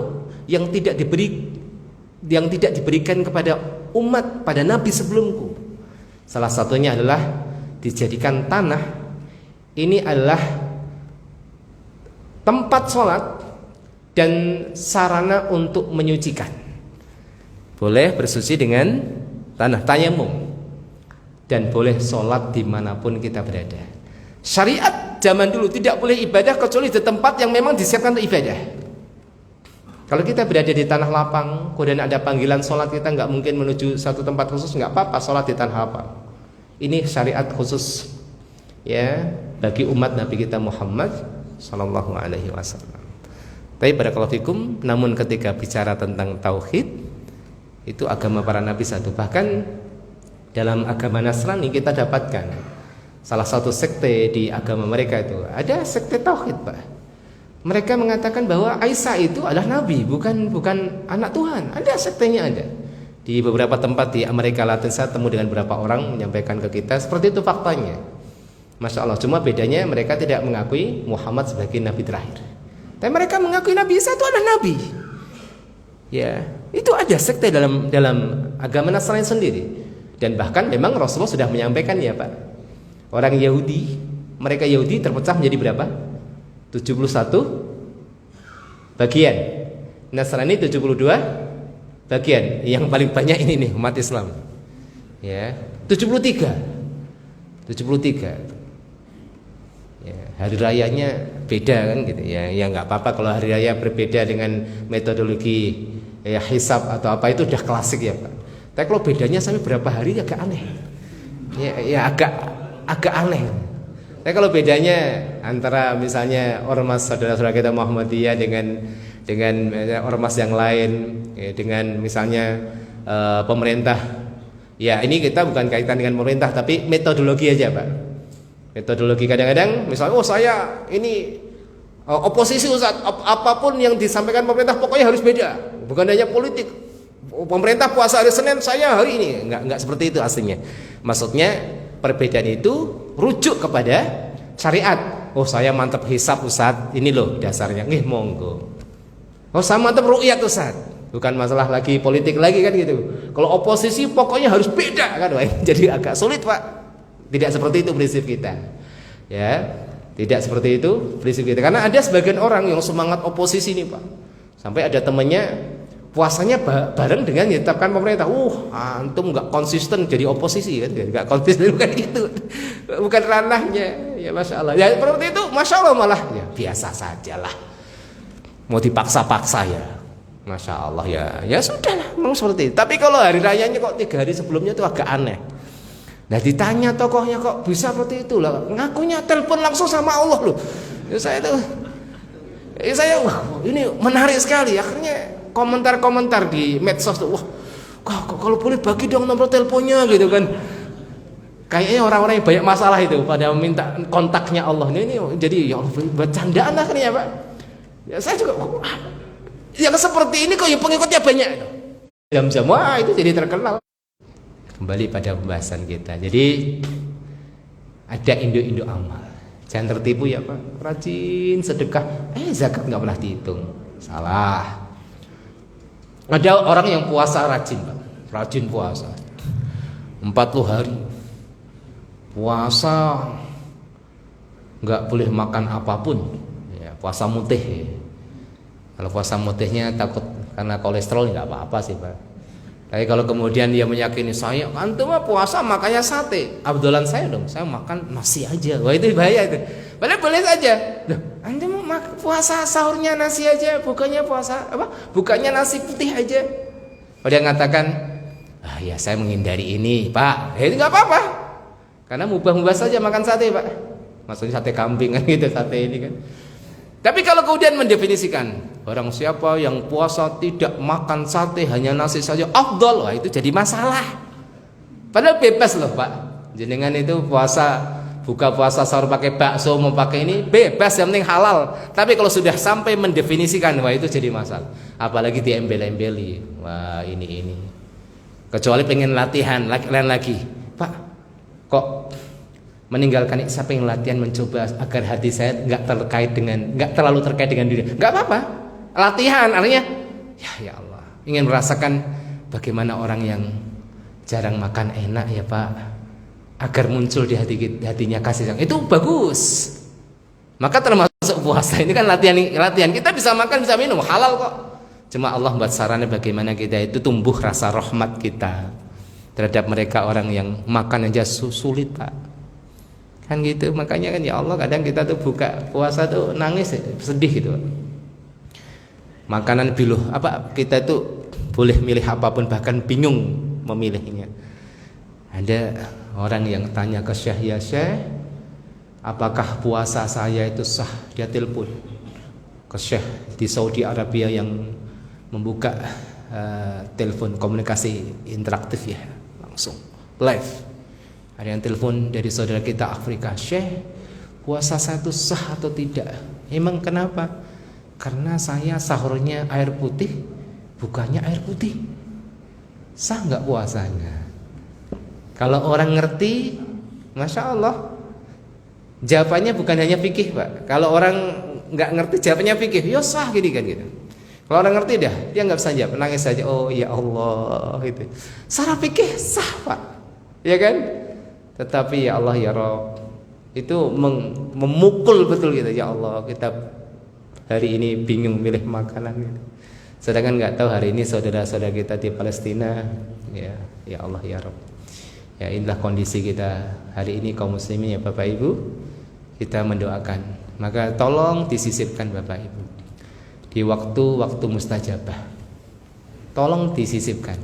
yang tidak diberikan kepada umat pada nabi sebelumku. Salah satunya adalah dijadikan tanah ini adalah tempat sholat dan sarana untuk menyucikan. Boleh bersuci dengan tanah tayamum, dan boleh sholat dimanapun kita berada. Syariat zaman dulu tidak boleh ibadah kecuali di tempat yang memang disiapkan untuk ibadah. Kalau kita berada di tanah lapang, kemudian ada panggilan sholat, kita nggak mungkin menuju satu tempat khusus, nggak apa-apa sholat di tanah lapang. Ini syariat khusus ya bagi umat Nabi kita Muhammad Sallallahu Alaihi Wasallam. Tapi barakallahu fikum, namun ketika bicara tentang tauhid, itu agama para nabi satu. Bahkan dalam agama Nasrani kita dapatkan salah satu sekte di agama mereka itu ada sekte tauhid, Pak. Mereka mengatakan bahwa Isa itu adalah nabi, bukan anak Tuhan. Ada sektenya ada. Di beberapa tempat di Amerika Latin saya temu dengan beberapa orang menyampaikan ke kita seperti itu faktanya. Masya Allah, cuma bedanya mereka tidak mengakui Muhammad sebagai nabi terakhir. Tapi mereka mengakui Nabi Isa itu adalah nabi. Ya, itu ada sekte dalam agama Nasrani sendiri. Dan bahkan memang Rasulullah sudah menyampaikan ya, Pak. Orang Yahudi, mereka Yahudi terpecah menjadi berapa? 71 bagian. Nasrani 72 bagian. Yang paling banyak ini nih umat Islam. Ya, 73. Ya, hari rayanya beda kan gitu ya. Ya enggak apa-apa kalau hari raya berbeda dengan metodologi ya hisab atau apa, itu udah klasik ya, Pak. Tapi kalau bedanya sampai berapa hari agak aneh. Ya agak aneh. Tapi kalau bedanya antara misalnya ormas saudara-saudara kita Muhammadiyah dengan ormas yang lain, ya, dengan misalnya pemerintah, ya ini kita bukan kaitan dengan pemerintah, tapi metodologi aja, Pak. Metodologi kadang-kadang, misalnya, saya ini oposisi Ustaz, apapun yang disampaikan pemerintah pokoknya harus beda, bukan hanya politik. Pemerintah puasa hari Senin, saya hari ini, enggak seperti itu aslinya. Maksudnya perbedaan itu rujuk kepada syariat. Oh, saya mantap hisab Ustaz, ini loh dasarnya. Nggih, monggo. Oh, saya mantap ru'yat Ustaz. Bukan masalah lagi politik lagi kan gitu. Kalau oposisi pokoknya harus beda kan. Jadi agak sulit, Pak. Tidak seperti itu prinsip kita. Ya, tidak seperti itu prinsip kita. Karena ada sebagian orang yang semangat oposisi nih, Pak. Sampai ada temannya puasanya bareng dengan ditetapkan pemerintah. Antum nggak konsisten jadi oposisi kan? Nggak konsisten, bukan gitu, bukan ranahnya. Ya Masya Allah. Ya seperti itu, Masya Allah malah ya biasa sajalah. Mau dipaksa-paksa ya, Masya Allah ya sudahlah, memang seperti itu. Tapi kalau hari rayanya kok 3 hari sebelumnya itu agak aneh. Nah ditanya tokohnya kok bisa seperti itu lah, ngakunya telepon langsung sama Allah loh. Ya, saya wah, ini menarik sekali. Akhirnya komentar-komentar di medsos tuh, wah, kalau boleh bagi dong nomor teleponnya gitu kan. Kayaknya orang-orang yang banyak masalah itu pada meminta kontaknya Allah. Ini jadi ya Allah, bercandaan akhirnya, Pak. Ya saya juga yang seperti ini kok yang pengikutnya banyak. Zam-Zam, wah itu jadi terkenal. Kembali pada pembahasan kita. Jadi ada induk-induk amal. Jangan tertipu ya Pak. Rajin sedekah, zakat nggak pernah dihitung. Salah. Ada orang yang puasa rajin Pak. Rajin puasa 40 hari. Puasa nggak boleh makan apapun. Ya, puasa mutih. Kalau puasa mutihnya takut karena kolesterol nggak apa-apa sih Pak. Tapi kalau kemudian dia meyakini saya, antum mah puasa makanya sate, abdolan saya dong, saya makan nasi aja. Wah itu bahaya itu. Padahal boleh saja. Loh, antum mau puasa sahurnya nasi aja, bukannya puasa apa? Bukannya nasi putih aja. Oh dia mengatakan, ya saya menghindari ini Pak. Itu nggak apa-apa. Karena mubah-mubah saja makan sate Pak. Maksudnya sate kambing kan gitu, sate ini kan. Tapi kalau kemudian mendefinisikan barang siapa yang puasa tidak makan sate hanya nasi saja afdal, wah itu jadi masalah. Padahal bebas loh Pak. Jenengan itu buka puasa sahur pakai bakso mau pakai ini bebas, yang penting halal. Tapi kalau sudah sampai mendefinisikan, wah itu jadi masalah. Apalagi diembel-embeli, wah ini. Kecuali pengen latihan lain lagi, Pak. Kok meninggalkan siapa yang latihan mencoba agar hati saya nggak terlalu terkait dengan dunia, nggak apa-apa. Latihan artinya ya Allah ingin merasakan bagaimana orang yang jarang makan enak ya Pak, agar muncul di hatinya kasih sayang, itu bagus. Maka termasuk puasa ini kan latihan kita bisa makan bisa minum halal kok. Cuma Allah buat sarana bagaimana kita itu tumbuh rasa rahmat kita terhadap mereka orang yang makan aja sulit Pak. Kan gitu, makanya kan ya Allah kadang kita tuh buka puasa tuh nangis sedih gitu. Makanan kita tuh boleh milih apapun, bahkan bingung memilihnya. Ada orang yang tanya ke Syekh, ya Syekh, apakah puasa saya itu sah? Dia telepon ke Syekh di Saudi Arabia yang membuka telepon komunikasi interaktif ya, langsung live. Ada yang telepon dari saudara kita Afrika, Syekh, puasa saya itu sah atau tidak? Emang kenapa? Karena saya sahurnya air putih, bukannya air putih. Sah nggak puasanya? Kalau orang ngerti, masya Allah, jawabannya bukan hanya fikih Pak. Kalau orang nggak ngerti, jawabannya fikih, ya sah gini kan gitu. Kalau orang ngerti dah, dia nggak bisa jawab, nangis saja. Oh ya Allah, gitu. Secara fikih sah Pak, ya kan? Tetapi ya Allah ya Rabb, itu memukul betul gitu. Ya Allah, kita hari ini bingung milih makanan gitu. Sedangkan nggak tahu hari ini saudara-saudara kita di Palestina, ya Allah ya Rabb. Ya inilah kondisi kita hari ini kaum muslimin ya Bapak Ibu. Kita mendoakan, maka tolong disisipkan Bapak Ibu di waktu-waktu mustajabah. Tolong disisipkan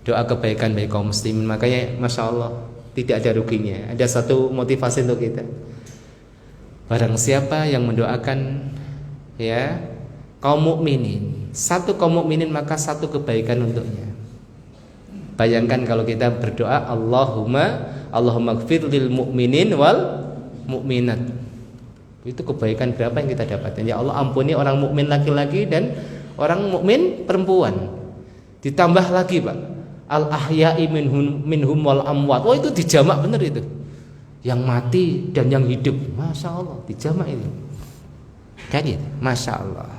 doa kebaikan bagi kaum muslimin. Makanya masya Allah tidak ada ruginya. Ada satu motivasi untuk kita. Barang siapa yang mendoakan ya kaum mukminin, satu kaum mukminin maka satu kebaikan untuknya. Bayangkan kalau kita berdoa Allahumma gfir lil mu'minin wal mu'minat. Itu kebaikan berapa yang kita dapatkan? Ya Allah ampuni orang mukmin laki-laki dan orang mukmin perempuan. Ditambah lagi Pak, al ahya'i minhum wal amwat. Oh itu dijamak bener itu. Yang mati dan yang hidup. Masya Allah dijamak itu. Kan itu, Masya Allah.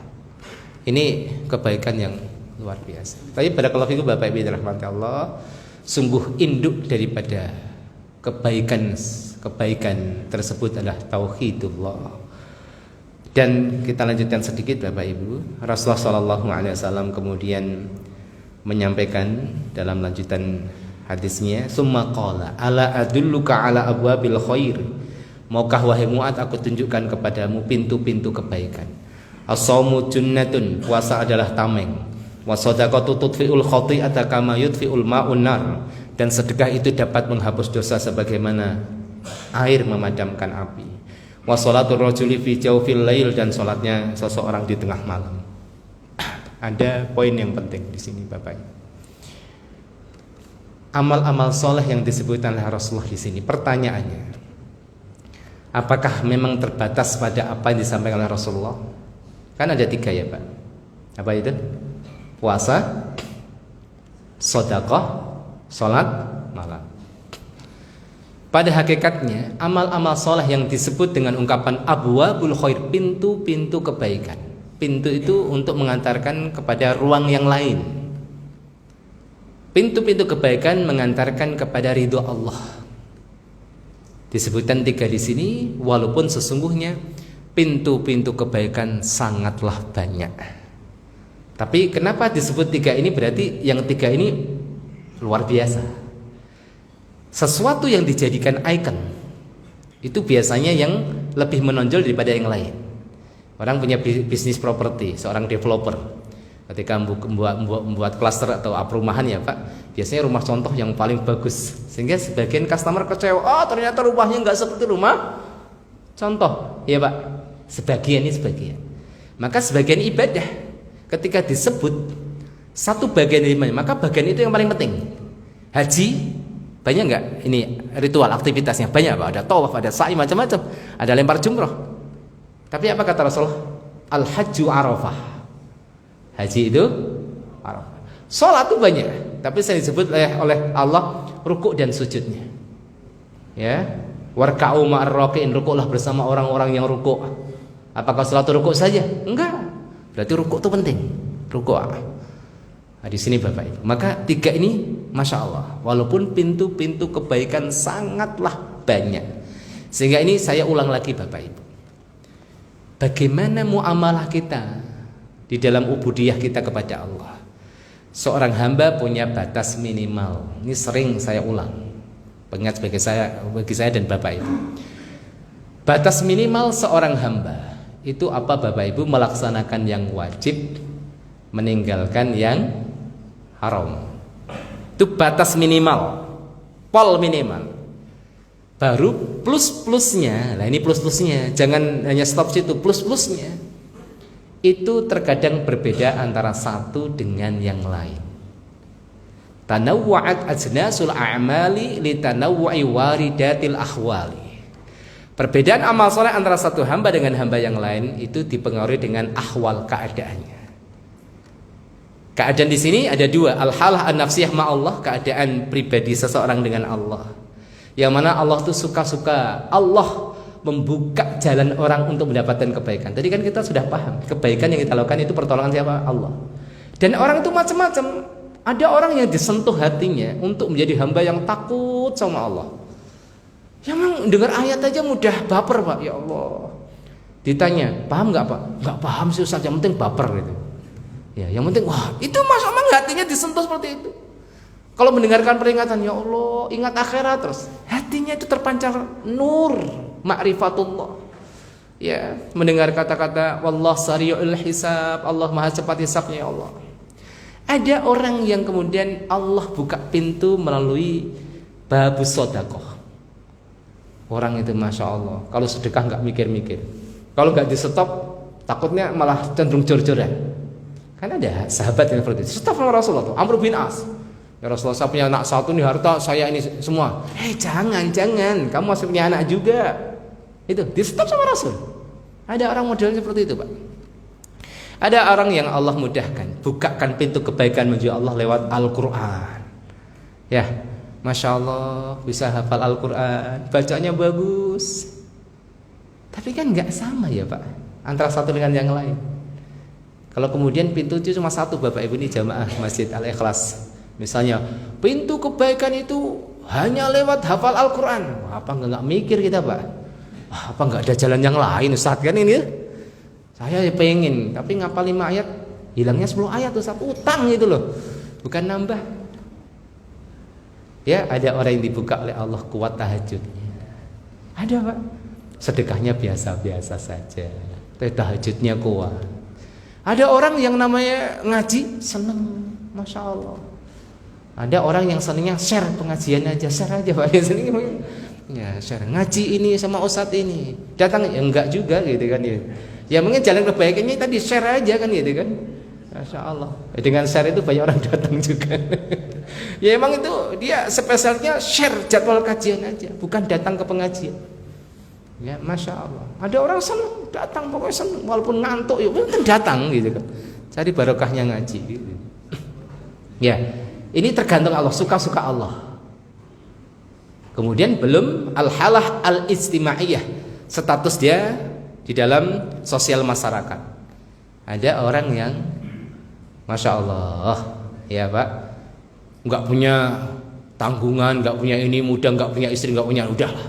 Ini kebaikan yang luar biasa. Tapi pada kalau itu Bapak Ibu dirahmati Allah, sungguh induk daripada kebaikan tersebut adalah tauhidullah. Dan kita lanjutkan sedikit Bapak Ibu. Rasulullah SAW kemudian menyampaikan dalam lanjutan hadisnya, summa qala ala adulluka ala abwabil khair, maukah wahai Mu'adz aku tunjukkan kepadamu pintu-pintu kebaikan. As-shaumu junnatun, puasa adalah tameng. Wa shadaqatu tudfi'ul khati'ata kama yudfi'ul ma'un nar, dan sedekah itu dapat menghapus dosa sebagaimana air memadamkan api. Wa shalatul rajuli fi jawfil lail, dan salatnya seseorang di tengah malam. Ada poin yang penting di sini Bapak. Amal-amal soleh yang disebutkan oleh Rasulullah di sini. Pertanyaannya, apakah memang terbatas pada apa yang disampaikan oleh Rasulullah? Kan ada 3 ya Pak. Apa itu? Puasa, sedekah, salat malam. Pada hakikatnya amal-amal soleh yang disebut dengan ungkapan abwabul khair, pintu-pintu kebaikan. Pintu itu untuk mengantarkan kepada ruang yang lain. Pintu-pintu kebaikan mengantarkan kepada ridho Allah. Disebutkan 3 di sini, walaupun sesungguhnya pintu-pintu kebaikan sangatlah banyak. Tapi kenapa disebut 3 ini? Berarti yang 3 ini luar biasa. Sesuatu yang dijadikan ikon itu biasanya yang lebih menonjol daripada yang lain. Orang punya bisnis properti, seorang developer, ketika membuat klaster atau perumahan ya Pak, biasanya rumah contoh yang paling bagus, sehingga sebagian customer kecewa, ternyata rumahnya nggak seperti rumah contoh ya Pak. Sebagian. Maka sebagian ibadah ketika disebut satu bagian dari mana, maka bagian itu yang paling penting. Haji banyak nggak ini ritual aktivitasnya? Banyak Pak, ada tawaf, ada sa'i, macam-macam, ada lempar jumroh. Tapi apa kata Rasulullah? Al-hajju arafah. Haji itu arafah. Salat itu banyak, tapi saya disebut oleh Allah rukuk dan sujudnya. Ya, warka'u ma'ar raki'in, rukuklah bersama orang-orang yang rukuk. Apakah salat rukuk saja? Enggak. Berarti rukuk itu penting. Rukuk. Nah, di sini Bapak Ibu. Maka 3 ini Masya Allah, walaupun pintu-pintu kebaikan sangatlah banyak. Sehingga ini saya ulang lagi Bapak Ibu, bagaimana muamalah kita di dalam ubudiyah kita kepada Allah. Seorang hamba punya batas minimal. Ini sering saya ulang, pengingat bagi saya dan Bapak Ibu. Batas minimal seorang hamba itu apa Bapak Ibu? Melaksanakan yang wajib, meninggalkan yang haram. Itu batas minimal, pol minimal. Baru plus-plusnya. Nah ini plus-plusnya, jangan hanya stop situ. Plus-plusnya itu terkadang berbeda antara satu dengan yang lain. Tanawwa'at ajnasul a'mali litanawwa'i waridatil ahwali. Perbedaan amal soleh antara satu hamba dengan hamba yang lain itu dipengaruhi dengan ahwal, keadaannya. Keadaan di sini ada 2, al-halah an-nafsiyah ma'allah, keadaan pribadi seseorang dengan Allah. Yang mana Allah tuh suka-suka, Allah membuka jalan orang untuk mendapatkan kebaikan. Tadi kan kita sudah paham, kebaikan yang kita lakukan itu pertolongan siapa? Allah. Dan orang itu macam-macam. Ada orang yang disentuh hatinya untuk menjadi hamba yang takut sama Allah. Yang memang dengar ayat aja mudah baper Pak, ya Allah. Ditanya, paham nggak Pak? Nggak paham sih Ustaz, yang penting baper gitu. Ya, yang penting, wah itu masa memang hatinya disentuh seperti itu. Kalau mendengarkan peringatan, ya Allah, ingat akhirat terus, hatinya itu terpancar nur ma'rifatullah. Ya, mendengar kata-kata wallah sari'ul hisab, Allah maha cepat hisabnya ya Allah. Ada orang yang kemudian Allah buka pintu melalui babus sedekah. Orang itu Masya Allah, kalau sedekah nggak mikir-mikir, kalau nggak di stop takutnya malah cenderung jor-joran. Kan ada sahabat yang seperti itu. Stop sama Rasulullah tuh, Amr bin As. Ya Rasulullah, saya punya anak 1 nih, harta saya ini semua. Jangan, kamu masih punya anak juga. Itu di stop sama Rasul. Ada orang modelnya seperti itu Pak. Ada orang yang Allah mudahkan, bukakan pintu kebaikan menuju Allah lewat Al-Quran. Ya, Masya Allah, bisa hafal Al-Quran, bacanya bagus. Tapi kan nggak sama ya Pak, antara satu dengan yang lain. Kalau kemudian pintu itu cuma satu Bapak Ibu, ini jamaah Masjid Al-Ikhlas, misalnya pintu kebaikan itu hanya lewat hafal Al-Quran. Apa nggak mikir kita Pak? Apa nggak ada jalan yang lain Ustaz kan ini? Saya pengen, tapi ngapal 5 ayat, hilangnya 10 ayat Ustaz, utang itu loh, bukan nambah. Ya, ada orang yang dibuka oleh Allah kuat tahajudnya. Ada Pak, sedekahnya biasa-biasa saja, tapi tahajudnya kuat. Ada orang yang namanya ngaji seneng, Masya Allah. Ada orang yang senengnya share pengajian aja, share aja Pak. Ya share, ngaji ini sama ustadz ini, datang ya enggak juga gitu kan ya. Ya mungkin jalan kebaikannya tadi share aja kan gitu kan. Masya Allah. Dengan share itu banyak orang datang juga. Ya emang itu dia spesialnya share jadwal kajian aja, bukan datang ke pengajian. Ya Masya Allah. Ada orang senang datang, pokoknya senang walaupun ngantuk ya kan datang gitu kan. Cari barokahnya ngaji gitu. Ya, Ini tergantung Allah, suka-suka Allah. Kemudian belum al-halah al-ijtimaiyah, status dia di dalam sosial masyarakat. Ada orang yang Masya Allah, ya Pak, nggak punya tanggungan, nggak punya ini, muda, nggak punya istri, nggak punya, udahlah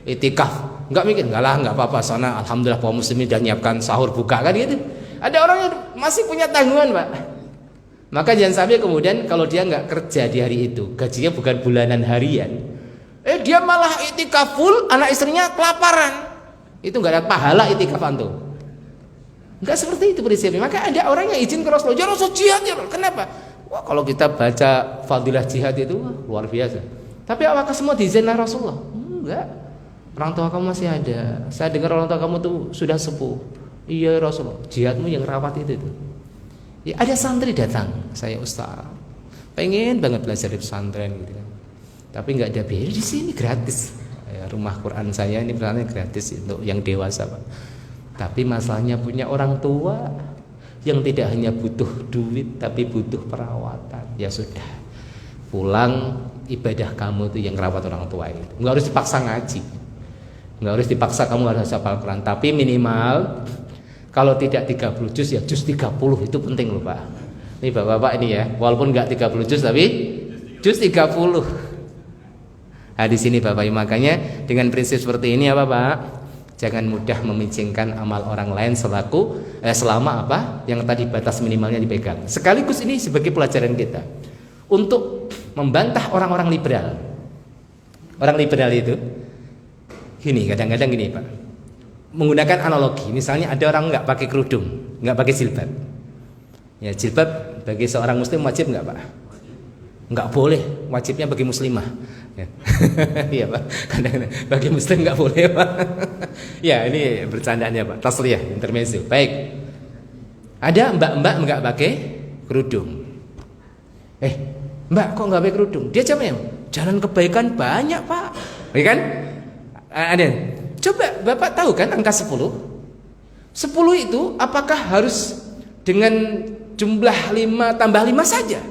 itikaf, nggak mikir, nggak apa-apa, sana alhamdulillah kaum muslimin udah nyiapkan sahur buka kan gitu. Ada orang yang masih punya tanggungan Pak. Maka jangan sampai kemudian kalau dia nggak kerja di hari itu, gajinya bukan bulanan, harian, dia malah itikaf full, anak istrinya kelaparan, itu nggak ada pahala itikaf antum. Nggak seperti itu prinsipnya. Maka ada orang yang izin ke Rasulullah, ya Rasul jihad ya. Kenapa? Wah, kalau kita baca fadilah jihad itu luar biasa. Tapi apakah semua diizin oleh Rasulullah? Enggak. Orang tua kamu masih ada. Saya dengar orang tua kamu tuh sudah sepuh. Iya Rasulullah, jihadmu yang rawat itu. Ya, ada santri datang, saya ustaz, pengen banget belajar di pesantren gitu kan. Tapi nggak ada biaya di sini, gratis. Ya, rumah Quran saya ini pesantren gratis untuk yang dewasa Pak. Tapi masalahnya punya orang tua yang tidak hanya butuh duit tapi butuh perawatan. Ya sudah, pulang ibadah kamu itu yang rawat orang tua itu. Nggak harus dipaksa ngaji, nggak harus dipaksa kamu harus hafal Quran. Tapi minimal kalau tidak 30 juz ya juz 30 itu penting loh Pak. Ini bapak-bapak ini ya, walaupun nggak 30 juz tapi juz 30. Nah di sini Bapak Ibu, makanya dengan prinsip seperti ini apa Pak? Jangan mudah memicingkan amal orang lain selama apa yang tadi batas minimalnya dipegang. Sekaligus ini sebagai pelajaran kita untuk membantah orang-orang liberal. Orang liberal itu gini, kadang-kadang gini Pak, menggunakan analogi. Misalnya ada orang nggak pakai kerudung, nggak pakai jilbab. Ya jilbab bagi seorang muslim wajib nggak Pak? Nggak boleh, wajibnya bagi muslimah. Ya. Iya Pak, kadang-kadang bagi muslim nggak boleh Pak. Ya ini bercandaannya Pak, tasliyah, intermezzo. Baik, ada mbak-mbak nggak pakai kerudung. Mbak kok nggak pakai kerudung? Dia jalan kebaikan banyak Pak, ya kan? Ada. Coba Bapak tahu kan angka 10? 10 itu apakah harus dengan jumlah 5 tambah 5 saja?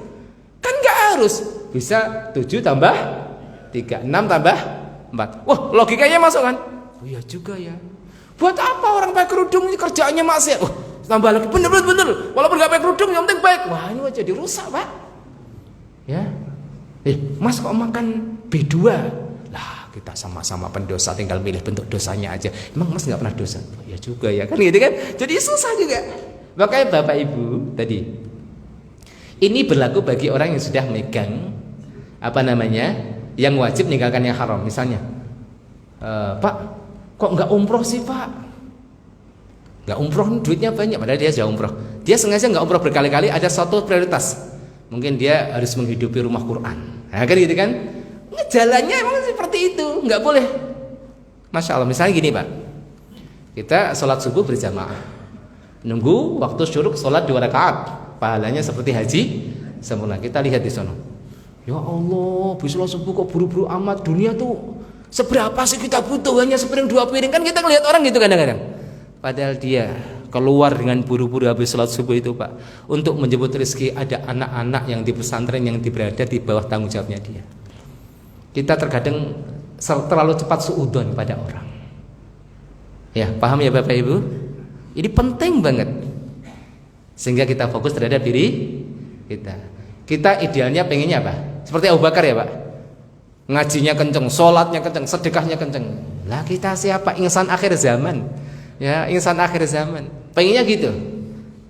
Kan nggak harus. Bisa 7 tambah 3, 6 tambah 4. Wah, logikanya masuk kan? Oh iya juga ya. Buat apa orang pakai kerudung ini kerjaannya maksiat? Wah, tambah lagi. Bener. Walaupun nggak pakai kerudung yang penting baik. Wah, ini jadi rusak Pak. Ya. Mas kok makan B2? Lah, kita sama-sama pendosa, tinggal milih bentuk dosanya aja. Emang Mas nggak pernah dosa? Oh, ya juga ya, kan gitu kan? Jadi susah juga. Makanya Bapak Ibu tadi, ini berlaku bagi orang yang sudah megang yang wajib meninggalkan yang haram. Misalnya, Pak, kok nggak umroh sih Pak? Nggak umroh, duitnya banyak, padahal dia sudah umroh. Dia sengaja nggak umroh berkali-kali, ada satu prioritas. Mungkin dia harus menghidupi rumah Quran. Nah, kan gitu kan? Jalannya emang seperti itu, nggak boleh. Masya Allah, misalnya gini Pak, kita sholat subuh berjamaah, nunggu waktu syuruk sholat 2 rakaat, pahalanya seperti haji sempurna. Kita lihat di sana, ya Allah, bisa subuh kok buru-buru amat, dunia tuh seberapa sih kita butuh, hanya sepiring 2 piring. Kan kita ngelihat orang gitu kadang-kadang, padahal dia keluar dengan buru-buru habis sholat subuh itu Pak, untuk menjemput rezeki ada anak-anak yang di pesantren yang berada di bawah tanggung jawabnya dia. Kita terkadang terlalu cepat suudzon pada orang. Ya, paham ya Bapak Ibu? Ini penting banget. Sehingga kita fokus terhadap diri kita. Kita idealnya pengennya apa? Seperti Abu Bakar ya Pak. Ngajinya kenceng, sholatnya kenceng, sedekahnya kenceng. Lah kita siapa? Insan akhir zaman. Ya, insan akhir zaman. Pengennya gitu.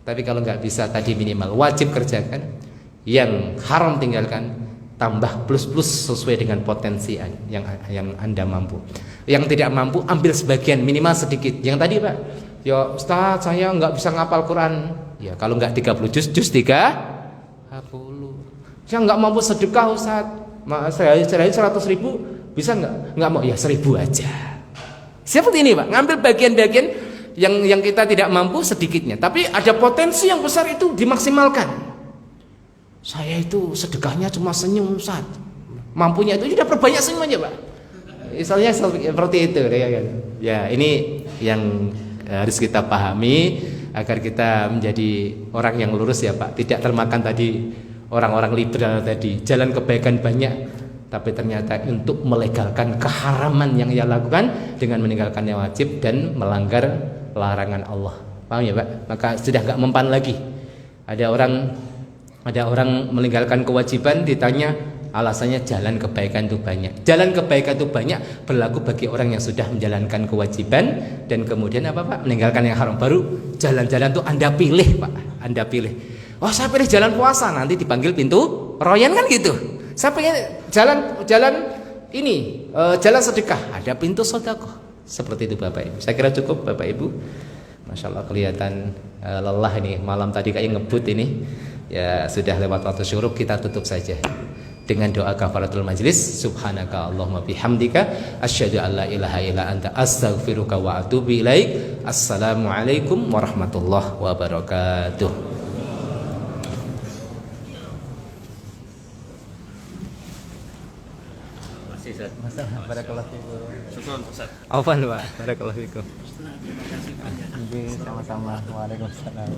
Tapi kalau nggak bisa tadi minimal wajib kerjakan, yang haram tinggalkan, tambah plus-plus sesuai dengan potensi yang Anda mampu. Yang tidak mampu ambil sebagian, minimal sedikit. Yang tadi Pak, ya Ustaz saya nggak bisa ngapal Quran. Ya kalau nggak 30 juz 30. Saya nggak mampu sedekah Ustaz, saya 100.000 bisa nggak? Nggak mau, ya 1.000 aja. Seperti ini Pak, ngambil bagian-bagian yang kita tidak mampu sedikitnya, tapi ada potensi yang besar itu dimaksimalkan. Saya itu sedekahnya cuma senyum Ustaz, mampunya itu sudah perbanyak senyum aja Pak. Misalnya seperti itu ya, ini yang harus kita pahami agar kita menjadi orang yang lurus ya Pak, tidak termakan tadi orang-orang liberal tadi, jalan kebaikan banyak, tapi ternyata untuk melegalkan keharaman yang ia lakukan dengan meninggalkan yang wajib dan melanggar larangan Allah. Paham ya Pak? Maka sudah gak mempan lagi. Ada orang meninggalkan kewajiban, ditanya alasannya jalan kebaikan itu banyak. Jalan kebaikan itu banyak berlaku bagi orang yang sudah menjalankan kewajiban dan kemudian apa Pak? Meninggalkan yang haram. Baru jalan-jalan itu Anda pilih Pak. Anda pilih. Oh saya pilih jalan puasa, nanti dipanggil pintu royan kan gitu. Saya pengen jalan ini jalan sedekah, ada pintu sedekah. Seperti itu Bapak Ibu. Saya kira cukup Bapak Ibu. Masya Allah kelihatan lelah ini malam tadi kayak ngebut ini. Ya sudah lewat waktu syuruk, kita tutup saja dengan doa kafaratul majlis. Subhanaka Allahumma bihamdika asyhadu an la ilaha illa anta astaghfiruka wa atubu ilaik. Assalamualaikum warahmatullahi wabarakatuh. Masalah barakallahu fikum. Syukran Ustaz. Afwan Pak, barakallahu fikum. Sama-sama. Waalaikumsalam.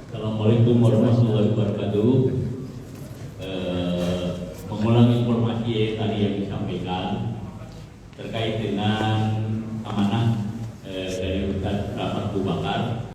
Assalamualaikum warahmatullahi wabarakatuh. Mengulang informasi tadi yang disampaikan terkait dengan